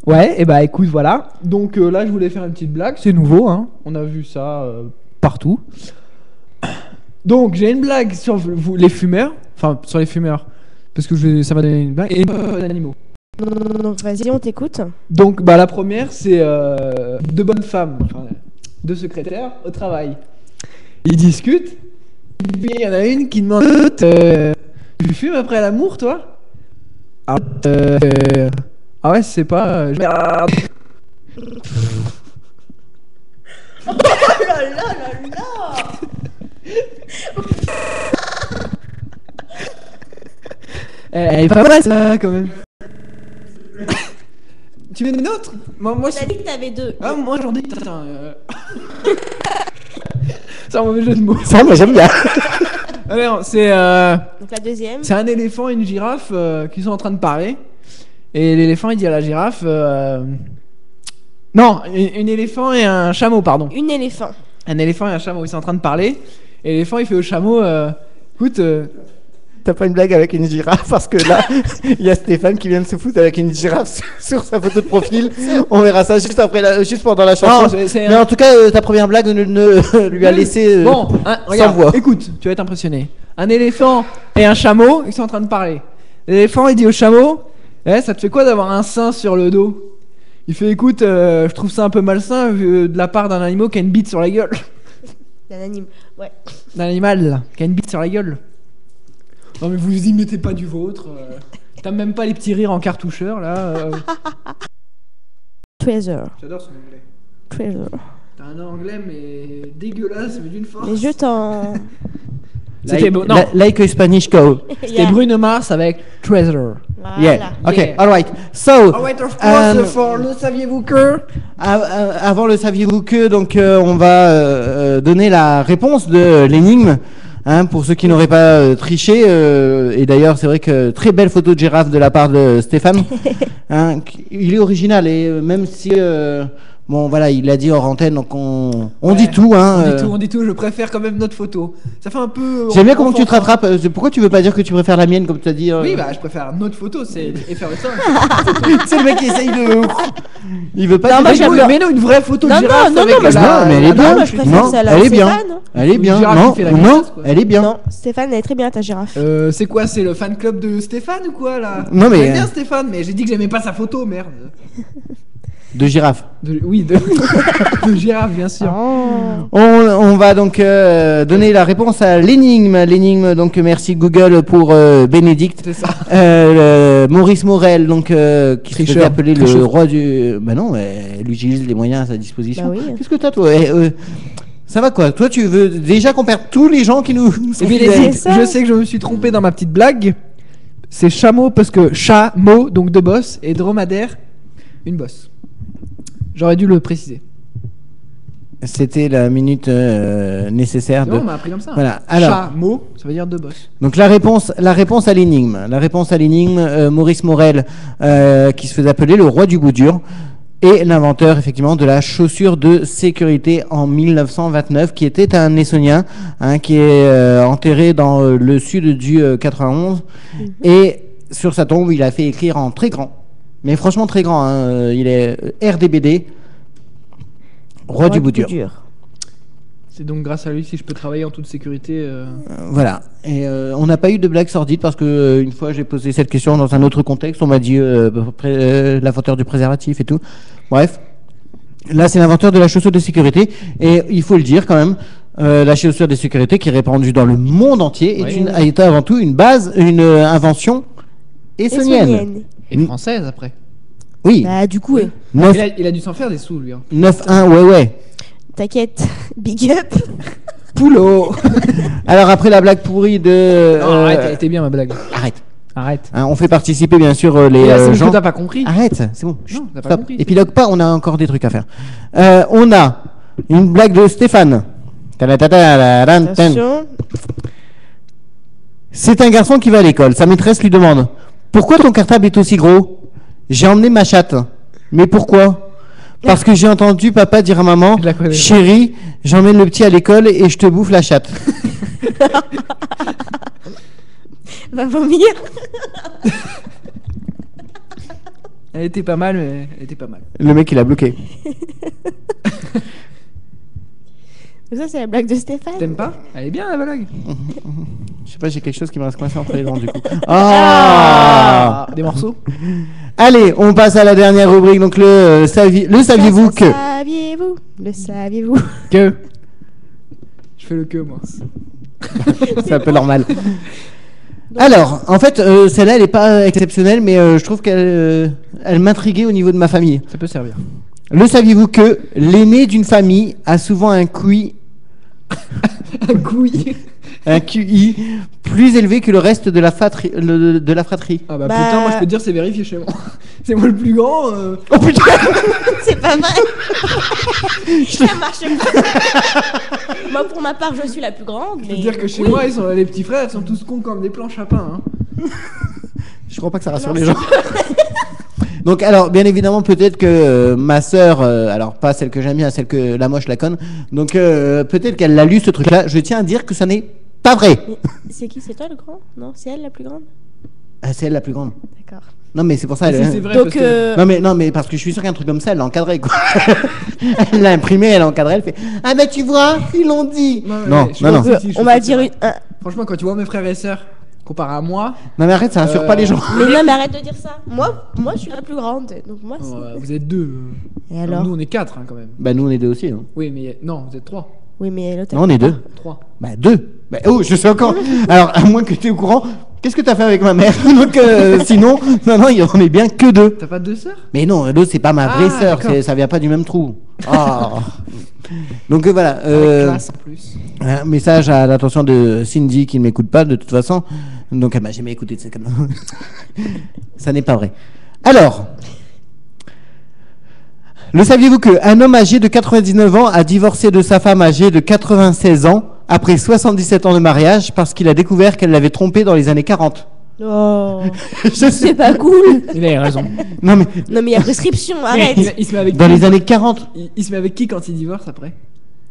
Ouais, et bah écoute, voilà. Donc là, je voulais faire une petite blague. C'est nouveau, hein. On a vu ça partout. Donc, j'ai une blague sur vous, les fumeurs. Enfin, sur les fumeurs. Parce que ça m'a donné une blague. Et d'animaux. Donc vas-y, on t'écoute. Donc, bah, la première, c'est 2 bonnes femmes, enfin, 2 secrétaires au travail. Ils discutent. Et puis, il y en a une qui demande tu fumes après l'amour, toi? Ah ouais, c'est pas. Merde. Oh là là là là. Elle est pas mal, ça, quand même. Tu veux une autre? Moi, T'as dit que t'avais 2. Ah, moi j'en ai. Attends, c'est un mauvais jeu de mots. Ça, moi j'aime bien. Alors, c'est Donc la deuxième. un éléphant et une girafe qui sont en train de parler. Et l'éléphant il dit à la girafe non, un éléphant et un chameau, pardon. Une éléphant. Un éléphant et un chameau, ils sont en train de parler. Et l'éléphant il fait au chameau écoute, T'as pas une blague avec une girafe parce que là, il y a Stéphane qui vient de se foutre avec une girafe sur sa photo de profil. On verra ça juste après, juste pendant la chanson. Non, c'est Mais en tout cas, ta première blague lui a laissé bon, regarde, voix. écoute, tu vas être impressionné. Un éléphant et un chameau, ils sont en train de parler. L'éléphant il dit au chameau ça te fait quoi d'avoir un sein sur le dos? Il fait écoute, je trouve ça un peu malsain de la part d'un animal qui a une bite sur la gueule. D'un anime. Ouais. D'un animal là, qui a une bite sur la gueule. Non mais vous y mettez pas du vôtre. T'as même pas les petits rires en cartoucheur là. Treasure. J'adore son anglais. Treasure. T'as un anglais mais dégueulasse mais d'une force. Mais je t'en. C'était beau. Non, Like a Spanish cow. c'était Bruno Mars avec Treasure. Voilà. Yeah. Ok. Yeah. All right. So. Alright, of course, for le saviez-vous que. Avant le saviez-vous que, donc on va donner la réponse de l'énigme. Hein, pour ceux qui n'auraient pas triché, et d'ailleurs c'est vrai que très belle photo de girafe de la part de Stéphane. Hein, il est original et même si bon voilà il l'a dit hors antenne donc on dit tout. Hein, On dit tout. Je préfère quand même notre photo. Ça fait un peu. J'aime bien comment tu te rattrapes. Pourquoi tu veux pas dire que tu préfères la mienne comme tu as dit Oui bah je préfère notre photo, c'est effervescent. C'est le mec qui essaye de. Il veut pas. Non, moi, dire- j'aime Mais non, une vraie photo de Non, girafe non, avec non, moi, je- Non, mais elle est bien. moi, je préfère Non, celle-là elle de est bien. Stéphane. Elle est bien. Une girafe Non, qui fait la même non, chose, quoi. elle est bien. Non, Stéphane, elle est très bien ta girafe. C'est quoi, c'est le fan club de Stéphane ou quoi là? Non, mais- J'aime bien Stéphane, mais j'ai dit que j'aimais pas sa photo, merde. De girafe. Oui, de girafe, bien sûr. Oh. On va donc donner la réponse à l'énigme. L'énigme, donc merci Google pour Bénédicte. C'est ça. Maurice Morel, donc qui se faisait Tricheur. appeler le Tricheur. roi du. Bah non, elle utilise les moyens à sa disposition. Bah oui. Qu'est-ce que t'as toi ça va quoi? Toi, tu veux déjà qu'on perde tous les gens qui nous sont Et puis, fidèles. ça. je sais que je me suis trompé dans ma petite blague. C'est chameau parce que chameau, donc deux bosses, et dromadaire, une bosse. J'aurais dû le préciser. C'était la minute nécessaire C'est de. bon, on m'a appris comme ça. Voilà. Alors, Chameau, ça veut dire deux bosses. donc la réponse à l'énigme. La réponse à l'énigme, Maurice Morel, qui se faisait appeler le roi du bout dur, et l'inventeur effectivement de la chaussure de sécurité en 1929, qui était un Essonien, hein, qui est enterré dans le sud du 91, et sur sa tombe il a fait écrire en très grand, mais franchement très grand, hein, il est RDBD, roi du bout dur. C'est donc grâce à lui si je peux travailler en toute sécurité. Voilà. Et on n'a pas eu de blague sordide parce que une fois j'ai posé cette question dans un autre contexte, on m'a dit l'inventeur du préservatif et tout. Bref, là c'est l'inventeur de la chaussure de sécurité et il faut le dire quand même, la chaussure de sécurité qui est répandue dans le monde entier Oui. a été avant tout une invention essonienne. Essonienne. Et française après. Oui. Bah, du coup, 9 Il a dû s'en faire des sous lui. Hein. 9-1, ouais. t'inquiète. Big up. Poulot. Alors après la blague pourrie de. Non, arrête, elle était bien ma blague. Arrête. Arrête. Hein, on fait participer bien sûr les Et là, c'est gens. que t'as pas compris. Arrête, c'est bon. Chut, Non, t'as pas stop. compris. Épilogue pas, on a encore des trucs à faire. On a une blague de Stéphane. Tadadadadadadam. Attention. C'est un garçon qui va à l'école. Sa maîtresse lui demande: pourquoi ton cartable est aussi gros? J'ai emmené ma chatte. Mais pourquoi? Parce que j'ai entendu papa dire à maman: Je la connais. chérie, j'emmène le petit à l'école et je te bouffe la chatte. Va vomir. Elle était pas mal, mais elle était pas mal. Le mec il a bloqué. Donc ça, c'est la blague de Stéphane. T'aimes pas? Elle est bien la blague. Je sais pas, j'ai quelque chose qui me reste coincé entre les dents du coup. Ah. Des morceaux. Allez, on passe à la dernière rubrique. Donc le saviez-vous que. Saviez-vous? Le saviez-vous? Que. Je fais le que moi. C'est un peu normal. Alors, en fait, celle-là, elle n'est pas exceptionnelle, mais je trouve qu'elle elle m'intriguait au niveau de ma famille. Ça peut servir. Le saviez-vous que l'aîné d'une famille a souvent un QI Un couille. un QI plus élevé que le reste de la fratrie. Ah bah, Bah- putain, moi je peux te dire, c'est vérifié chez moi. C'est moi le plus grand. Oh putain. C'est pas vrai. Ça marche pas. Moi, pour ma part, je suis la plus grande. Je peux Mais... te dire que chez oui. moi, les petits frères, ils sont tous cons comme des planches à pain. Hein. Je crois pas que ça rassure Non, les gens. Donc alors bien évidemment peut-être que ma sœur, alors pas celle que j'aime bien, celle que la moche la conne, donc peut-être qu'elle l'a lu ce truc-là. Je tiens à dire que ça n'est pas vrai. Mais c'est qui? C'est toi le grand? Non, c'est elle la plus grande? Ah, c'est elle la plus grande. D'accord. Non mais c'est pour ça. Si, Elle... c'est vrai. Donc, parce que- Non mais parce que je suis sûr qu'un truc comme ça, elle l'a encadré quoi. Elle l'a imprimé, elle l'a encadré, elle fait ah bah tu vois, ils l'ont dit. Non, je non, pense non. aussi, je On pense va que c'est dire vrai. une. Franchement, quand tu vois mes frères et sœurs comparé à moi, Non mais arrête, ça rassure pas les gens. Mais non, mais arrête de dire ça. Moi, je suis la plus grande. Donc moi, c'est... vous êtes deux. Et alors? Nous, on est quatre quand même. Bah nous on est deux aussi. Hein. Oui, mais non, vous êtes trois. Oui, mais l'autre. Non on est deux. Trois. Bah deux. Bah, oh je sais encore. Alors à moins que tu es au courant, qu'est-ce que t'as fait avec ma mère? Donc sinon, non on est bien que deux. T'as pas deux sœurs? Mais non, l'autre c'est pas ma vraie Ah, sœur, d'accord. ça vient pas du même trou. Ah. Donc voilà. Avec classe en plus. Un message à l'attention de Cindy qui ne m'écoute pas de toute façon. Donc elle m'a jamais écouté de ces cas-là. Ça n'est pas vrai. Alors, le saviez-vous qu'un homme âgé de 99 ans a divorcé de sa femme âgée de 96 ans après 77 ans de mariage parce qu'il a découvert qu'elle l'avait trompé dans les années 40? Oh, Je sais c'est pas cool. Il a raison. Non mais Non, mais il y a prescription, arrête. Il se met avec dans qui les années 40. il se met avec qui quand il divorce après?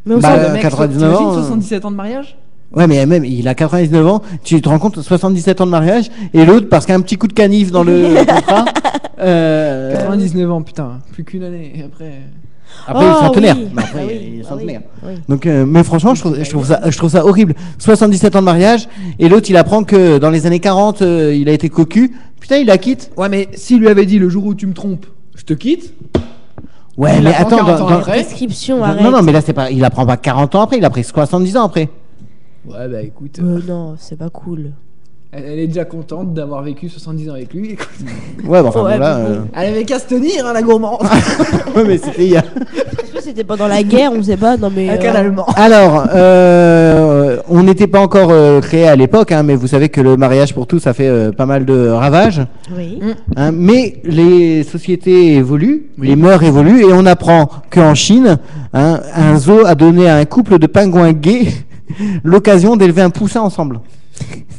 Mais on Bah, s'en- Le mec, 99 ans, t'imagines 77 ans de mariage? Ouais, mais même, il a 99 ans, tu te rends compte, 77 ans de mariage, et l'autre, parce qu'un petit coup de canif dans le contrat. 99 ans, putain, plus qu'une année. Et après. Après, il est Oh, centenaire. oui. Mais après, Ah il oui, est ah centenaire. oui, oui. Donc, mais franchement, je trouve ça horrible. 77 ans de mariage, et l'autre, il apprend que dans les années 40, il a été cocu. Putain, il la quitte. Ouais, mais s'il lui avait dit le jour où tu me trompes, je te quitte. Ouais, Il mais apprend attends, 40 ans après. Prescription, arrête. non, mais là, c'est pas, il apprend pas 40 ans après, il a pris 70 ans après. Ouais, bah écoute, Non, c'est pas cool. elle est déjà contente d'avoir vécu 70 ans avec lui. Écoute. Ouais, bah, enfin, Ouais, bon, là, mais bon. Elle avait qu'à se tenir, hein, la gourmande. ouais, mais c'était il y a. Est-ce que c'était pendant la guerre? On sait pas. Non, mais. Avec un allemand. Alors, on n'était pas encore créé à l'époque, hein, mais vous savez que le mariage pour tous, ça fait pas mal de ravages. Oui. Hein, mais les sociétés évoluent, les mœurs évoluent, et on apprend qu'en Chine, hein, un zoo a donné à un couple de pingouins gays l'occasion d'élever un poussin ensemble.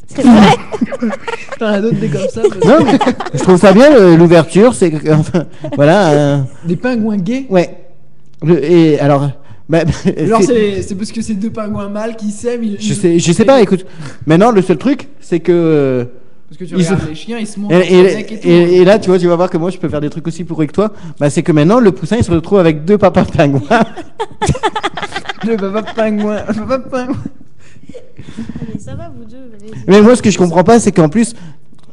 C'est vrai. T'en as d'autres des comme ça. Non, mais je trouve ça bien l'ouverture, c'est que, enfin, voilà, Des pingouins gays. ouais. Et alors, bah, Genre, c'est- c'est parce que c'est deux pingouins mâles qui s'aiment. je sais pas. Écoute, maintenant le seul truc, c'est que Parce que tu ils regardes se- les chiens, ils se montent. Et, entre et- mecs et tout. et là, tu vois, tu vas voir que moi, je peux faire des trucs aussi pourris que toi. Bah, c'est que maintenant, le poussin, il se retrouve avec deux papas pingouins. Le papa pingouin. Le papa pingouin. Mais ça va, vous deux. allez-y. Mais moi, ce que je comprends pas, c'est qu'en plus,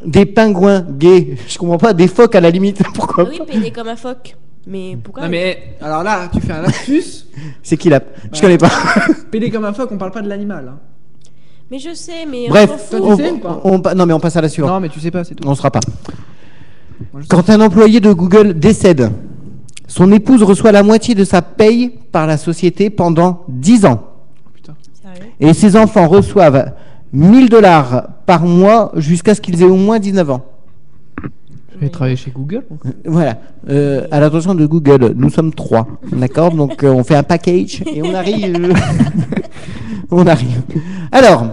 des pingouins gays, je comprends pas, des phoques à la limite. Pourquoi Ah oui, pas pédé comme un phoque. Mais pourquoi? Non, mais alors là, tu fais un lapsus. C'est qui là? Je connais pas. Pédé comme un phoque, on parle pas de l'animal. Hein. Mais je sais, mais. Bref, on s'en toi, fout. tu sais ou pas non, mais on passe à la suivante. Non, mais tu sais pas, c'est tout. On sera pas. Moi, je sais. Quand un employé de Google décède, son épouse reçoit la moitié de sa paye par la société pendant 10 ans. Putain. Sérieux? Et ses enfants reçoivent 1000$ par mois jusqu'à ce qu'ils aient au moins 19 ans. Je vais travailler chez Google. Voilà. À l'attention de Google, nous sommes 3. D'accord? Donc on fait un package et on arrive. On arrive. Alors.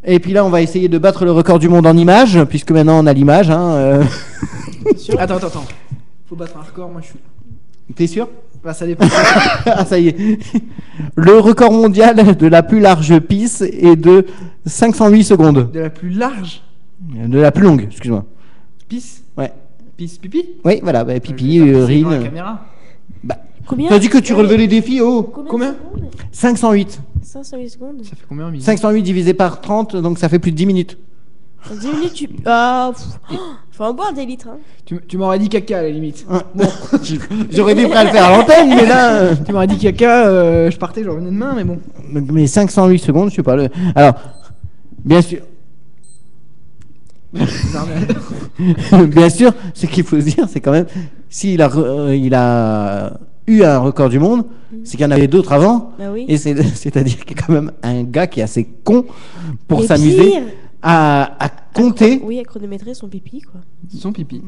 Et puis là, on va essayer de battre le record du monde en images, puisque maintenant on a l'image. Hein, Attends. Faut battre un record, moi je suis. T'es sûr? Bah, ça dépend. Ah, ça y est. Le record mondial de la plus large pisse est de 508 secondes. De la plus large. De la plus longue, excuse-moi. Pisse. Ouais. Pisse pipi. Oui, voilà, bah, pipi, Je vais faire pisser devant la urine. caméra. Combien? T'as dit que tu relevais les défis, oh! Combien? de secondes? 508. 508 secondes. Ça fait combien en minutes? 508 divisé par 30, donc ça fait plus de 10 minutes. En 10 minutes, tu. Ah. Pff. Faut en boire des litres, hein. Tu m'aurais dit caca à la limite. Bon, j'aurais été prêt à le faire à l'antenne, mais là. Tu m'aurais dit caca, je partais, je revenais demain, mais bon. Mais 508 secondes, je sais pas. Alors, bien sûr. Bien sûr, ce qu'il faut se dire, c'est quand même, s'il a, il a eu un record du monde, c'est qu'il y en avait d'autres avant. Bah oui. Et c'est-à-dire qu'il y a quand même un gars qui est assez con pour Et s'amuser pire, à compter. Oui, à chronométrer son pipi, quoi. Son pipi.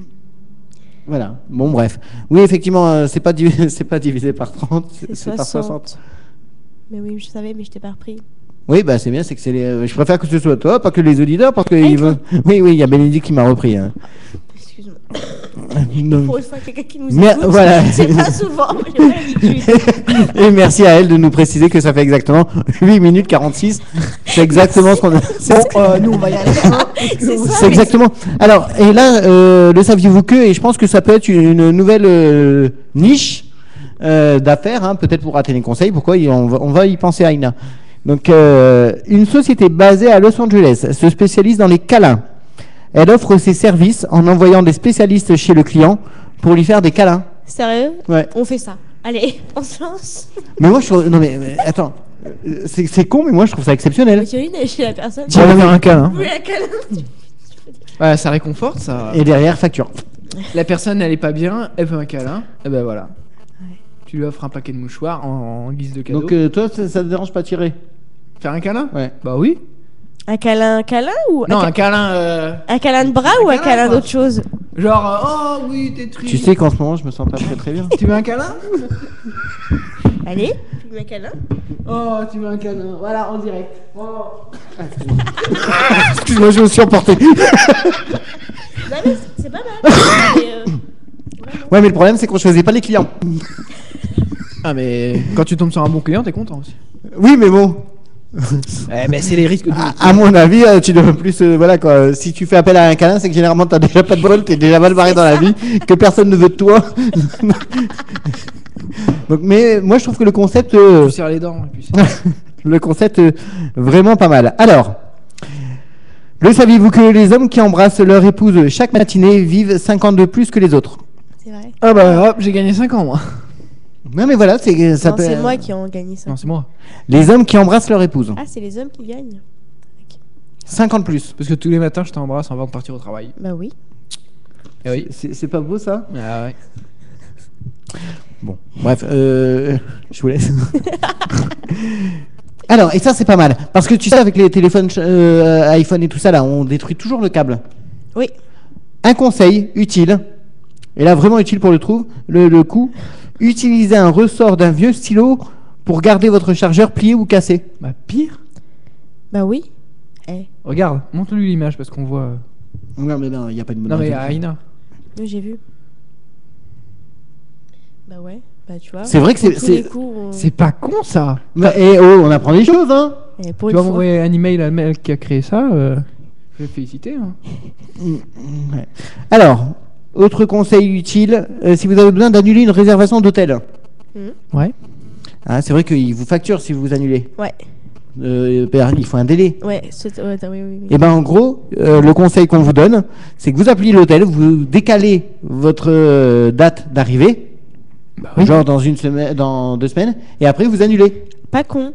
Voilà. Bon, bref. Oui, effectivement, c'est pas c'est pas divisé par 30, c'est par 60. 60. Mais oui, je savais, mais je t'ai pas repris. Oui, bah c'est bien, c'est que je préfère que ce soit toi, pas que les auditeurs, parce que Ah, ils veulent. Oui, il y a Bénédicte qui m'a repris. Hein. Excuse-moi. Donc, Pour une fois, quelqu'un qui nous Mais écoute, voilà. c'est pas souvent, j'ai pas l'habitude. Et merci à elle de nous préciser que ça fait exactement 8 minutes 46. C'est exactement ce qu'on a. Nous, on va y aller. C'est ça, C'est exactement. Alors, et là, le saviez-vous que, et je pense que ça peut être une nouvelle niche d'affaires, hein, peut-être pour rater les conseils. Pourquoi on va y penser à Aina. Donc, une société basée à Los Angeles se spécialise dans les câlins. Elle offre ses services en envoyant des spécialistes chez le client pour lui faire des câlins. Sérieux? Ouais. On fait ça. Allez, on se lance. Mais moi, je trouve. Non, mais attends. C'est con, mais moi, je trouve ça exceptionnel. Imagine d'aller chez la personne. Tu vas faire un câlin. Oui, la câlin. Ouais, ça réconforte, ça. Et derrière, facture. La personne, elle est pas bien, elle veut un câlin. Et ben voilà. Ouais. Tu lui offres un paquet de mouchoirs en guise de cadeau. Donc, toi, ça te dérange pas de tirer? Faire un câlin? Ouais. Bah oui. Un câlin ou Non, un câlin. un câlin de bras un ou un câlin, câlin quoi. d'autre chose? Genre, oh oui, t'es triste. Tu sais qu'en ce moment, je me sens pas très très bien. Tu veux un câlin? Allez, tu mets un câlin. Oh, tu veux un câlin. Voilà, en direct. Oh. Excuse-moi, je me suis emporté. Non, mais c'est pas mal. Mais, Ouais, mais le problème, c'est qu'on choisit pas les clients. Ah, mais quand tu tombes sur un bon client, t'es content aussi. Oui, mais bon. Mais c'est les risques du À mon avis, tu devrais plus. Voilà quoi. Si tu fais appel à un câlin, c'est que généralement t'as déjà pas de bol, t'es déjà mal barré dans la vie, que personne ne veut de toi. Donc, mais moi je trouve que le concept, Tu serres les dents. Et puis le concept vraiment pas mal. Alors, le saviez-vous que les hommes qui embrassent leur épouse chaque matinée vivent 5 ans de plus que les autres? c'est vrai. Ah bah hop, j'ai gagné 5 ans moi. Non mais voilà, ça Non, peut. c'est moi qui en gagne ça. Non, c'est moi. Les hommes qui embrassent leur épouse, Ah, c'est les hommes qui gagnent. 5 ans de plus. Parce que tous les matins, je t'embrasse avant de partir au travail. Bah oui. Eh oui. C'est pas beau ça? Ah ouais. Bon, bref, je vous laisse. Alors, et ça c'est pas mal, parce que tu sais, avec les téléphones iPhone et tout ça, là, on détruit toujours le câble. Oui. Un conseil utile, et là vraiment utile pour le coup, utilisez un ressort d'un vieux stylo pour garder votre chargeur plié ou cassé. Bah pire. Bah oui. Eh, Regarde, montre-lui l'image parce qu'on voit. Non mais non, il n'y a pas de Non mais modération. Aïna. oui, j'ai vu. Bah ouais. Bah tu vois. C'est vrai que pour c'est- tous les coups, C'est pas con ça. Et oh, on apprend des choses, hein. Eh, pour Tu une vas fois. m'envoyer un email à le mec qui a créé ça. Je vais le féliciter. Hein. Ouais. Alors, autre conseil utile, si vous avez besoin d'annuler une réservation d'hôtel. Ouais. Ah, c'est vrai qu'il vous facture si vous annulez. Ouais. Il faut un délai. Ouais. Oui, oui, oui. Et ben en gros, le conseil qu'on vous donne, c'est que vous appelez l'hôtel, vous décalez votre date d'arrivée, Bah oui. genre dans 1 semaine, dans 2 semaines, et après vous annulez. Pas con.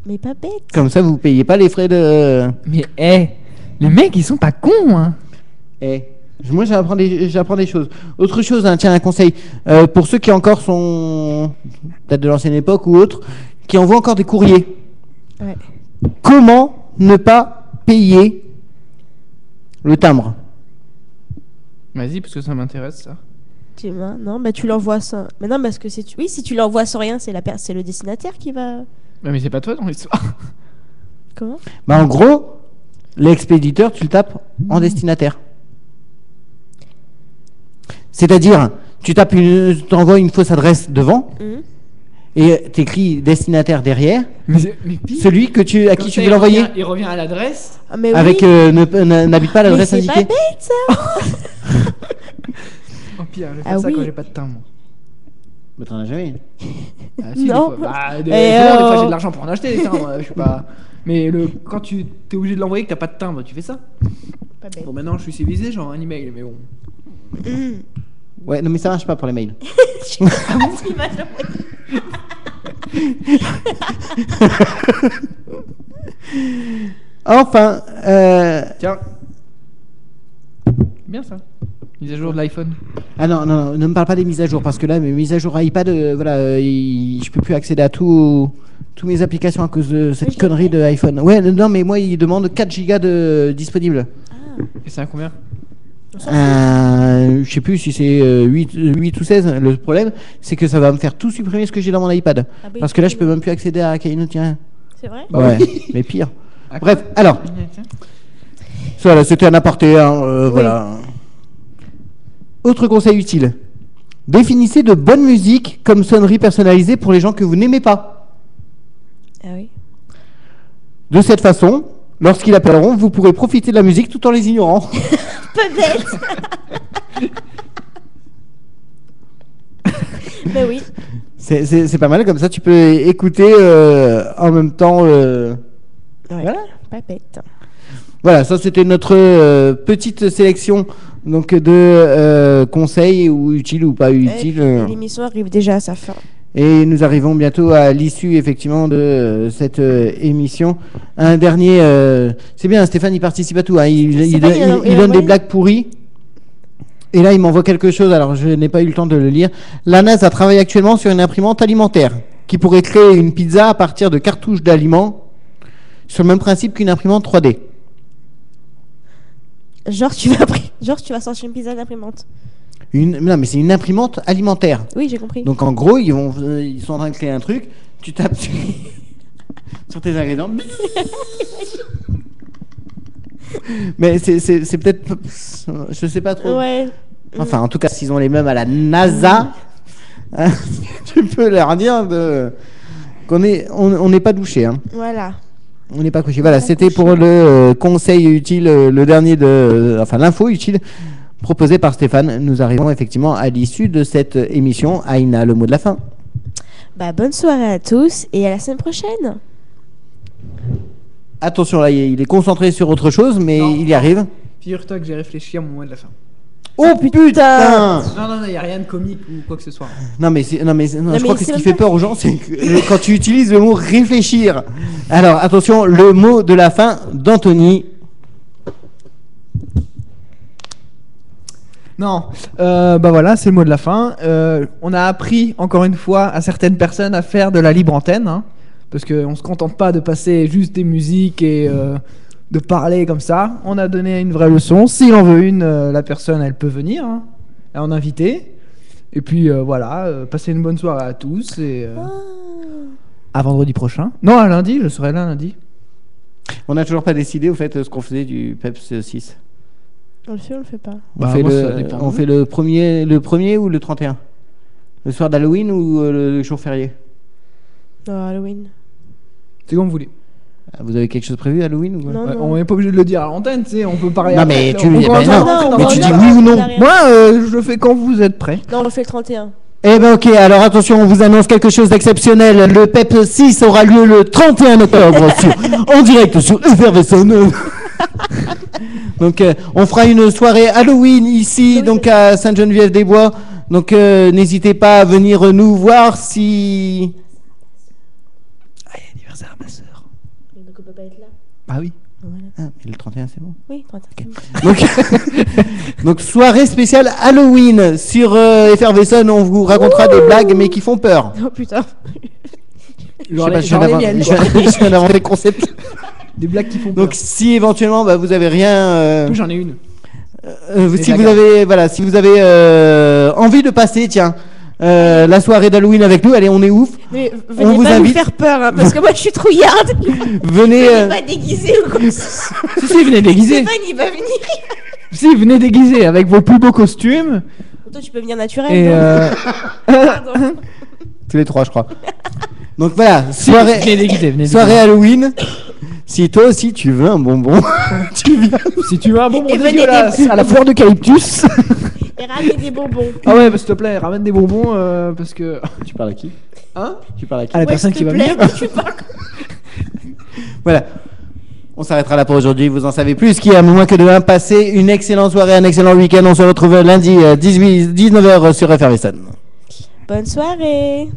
Mais pas bête. Comme ça, vous payez pas les frais de. Mais les mecs ils sont pas cons hein. Eh, moi j'apprends des choses. Autre chose, hein, tiens, un conseil pour ceux qui encore sont peut-être de l'ancienne époque ou autres, qui envoient encore des courriers. Ouais. Comment ne pas payer le timbre? Vas-y parce que ça m'intéresse ça. Tu vois, non, bah tu l'envoies sans. Mais non, parce que oui, si tu l'envoies sans rien, c'est c'est le destinataire qui va. Mais c'est pas toi dans l'histoire. Comment? Bah, en gros, l'expéditeur, tu le tapes en destinataire. C'est-à-dire, tu t'envoies une fausse adresse devant et t'écris destinataire derrière, Mais pire. celui à qui tu veux l'envoyer, Il revient à l'adresse. Ah, mais avec oui. n'habite pas Mais l'adresse c'est pas indiquée. bête ça. Oh pire, je fais Ah ça oui. quand j'ai pas de timbre. Mais t'en as jamais. Non. Des fois. Bah, des Eh fois, oh. j'ai de l'argent pour en acheter des timbres. Je suis pas. Mais quand tu t'es obligé de l'envoyer que t'as pas de timbre, tu fais ça. Pas bête. Bon, maintenant je suis civilisé, genre un email, mais bon. Ouais, non mais ça marche pas pour les mails. Enfin, Tiens. Bien ça. Mise à jour de l'iPhone. Ah non, non, non, ne me parle pas des mises à jour parce que là, mes mises à jour iPad, je peux plus accéder à toutes mes applications à cause de cette connerie de iPhone. Ouais, non, mais moi, il demande 4 Go de disponible. Et c'est à combien? Je sais plus si c'est 8 ou 16. Le problème, c'est que ça va me faire tout supprimer ce que j'ai dans mon iPad. Ah oui, Parce que là, je peux même plus accéder à Keynote. C'est vrai? Bah Ouais, oui. mais pire. Bref, alors, voilà, c'était un aparté. Voilà. Autre conseil utile. Définissez de bonne musique comme sonnerie personnalisée pour les gens que vous n'aimez pas. Ah oui. De cette façon, lorsqu'ils appelleront, vous pourrez profiter de la musique tout en les ignorant. Peut-être. Ben oui. C'est pas mal, comme ça tu peux écouter en même temps. Ouais. Voilà. Papette. Voilà, ça c'était notre petite sélection donc de conseils ou utiles ou pas utiles. L'émission arrive déjà à sa fin. Et nous arrivons bientôt à l'issue effectivement de cette émission. Un dernier, c'est bien, Stéphane il participe à tout, hein. Il donne des blagues pourries. Et là il m'envoie quelque chose, alors je n'ai pas eu le temps de le lire. La NASA travaille actuellement sur une imprimante alimentaire qui pourrait créer une pizza à partir de cartouches d'aliments sur le même principe qu'une imprimante 3D. Genre tu vas sortir une pizza d'imprimante. Non mais c'est une imprimante alimentaire. Oui, j'ai compris. Donc en gros ils sont en train de créer un truc, tu tapes sur tes ingrédients. Mais c'est peut-être, je sais pas trop. Ouais. Enfin en tout cas s'ils ont les mêmes à la NASA, hein, tu peux leur dire qu'on n'est pas douché. Hein. Voilà. On n'est pas couché. Voilà, c'était pour le conseil utile, le dernier enfin l'info utile proposé par Stéphane. Nous arrivons effectivement à l'issue de cette émission. Aïna, le mot de la fin. Bah bonne soirée à tous et à la semaine prochaine. Attention là, il est concentré sur autre chose, mais Non. il y arrive. Figure-toi que j'ai réfléchi à mon mot de la fin. Oh putain! Non, il n'y a rien de comique ou quoi que ce soit. Non mais je mais crois que ce c'est qui même fait pas- peur aux gens, c'est que quand tu utilises le mot réfléchir. Alors attention, le mot de la fin d'Anthony. Non, bah voilà, c'est le mot de la fin. On a appris encore une fois à certaines personnes à faire de la libre antenne, hein, parce qu'on se contente pas de passer juste des musiques et de parler comme ça. On a donné une vraie leçon. S'il en veut une, la personne, elle peut venir, hein, à en inviter. Et puis voilà, passez une bonne soirée à tous et à vendredi prochain. Non, à lundi, je serai là lundi. On n'a toujours pas décidé au fait ce qu'on faisait du PEPS 6. On le fait, on le fait pas. Bah, moi, ça dépend. On fait le premier ou le 31? Le soir d'Halloween ou le jour férié? Non, Halloween. C'est comme vous voulez. Vous avez quelque chose prévu Halloween ou quoi? Non, Ouais, non. on n'est pas obligé de le dire à l'antenne, tu sais, on peut parler Non, après. mais tu- On eh commence ben à non. rentrer dans Mais le tu débat. dis oui ou non? Moi, je le fais quand vous êtes prêts. Non, on le fait le 31. Eh ben ok, alors attention, on vous annonce quelque chose d'exceptionnel. Le PEP 6 aura lieu le 31 octobre en direct sur Effervescent. Donc on fera une soirée Halloween ici, Oui, donc c'est à Sainte-Geneviève-des-Bois. Donc n'hésitez pas à venir nous voir si... Ah, il y a l'anniversaire à ma sœur. Donc on peut pas être là. Bah oui. Voilà. Ah, mais le 31 c'est bon. Oui, 31. Donc soirée spéciale Halloween sur Effervescent, on vous racontera des blagues mais qui font peur. Oh putain. Je sais pas, je viens d'inventer le concept. Des blagues qui font Donc peur. si éventuellement vous avez rien, J'en ai une. si la vous garde. avez si vous avez envie de passer, tiens, la soirée d'Halloween avec nous, allez, on est ouf. Mais On venez vous pas nous invite. faire peur, hein, parce que moi je suis trouillarde. Venez. Il va déguiser ou quoi. Si, venez déguiser. Stéphane, il va venir. Si, venez déguiser avec vos plus beaux costumes. Toi, tu peux venir naturel. Et non Pardon. Tous les trois, je crois. Donc voilà, soirée, venez déguiser, venez soirée Halloween. Si toi aussi tu veux un bonbon, tu viens. Si tu veux un bonbon Et venez dégueulasse des- à la fleur d'eucalyptus. Et ramenez des bonbons. Ah ouais, bah, s'il te plaît, ramène des bonbons parce que. Tu parles à qui? Hein? Tu parles à qui? À la Ouais, personne s'il qui te va plaît, venir. tu parles. Voilà. On s'arrêtera là pour aujourd'hui. Vous en savez plus. Qui a moins que demain. Passez une excellente soirée, un excellent week-end. On se retrouve lundi 19h sur Effervescent. Bonne soirée.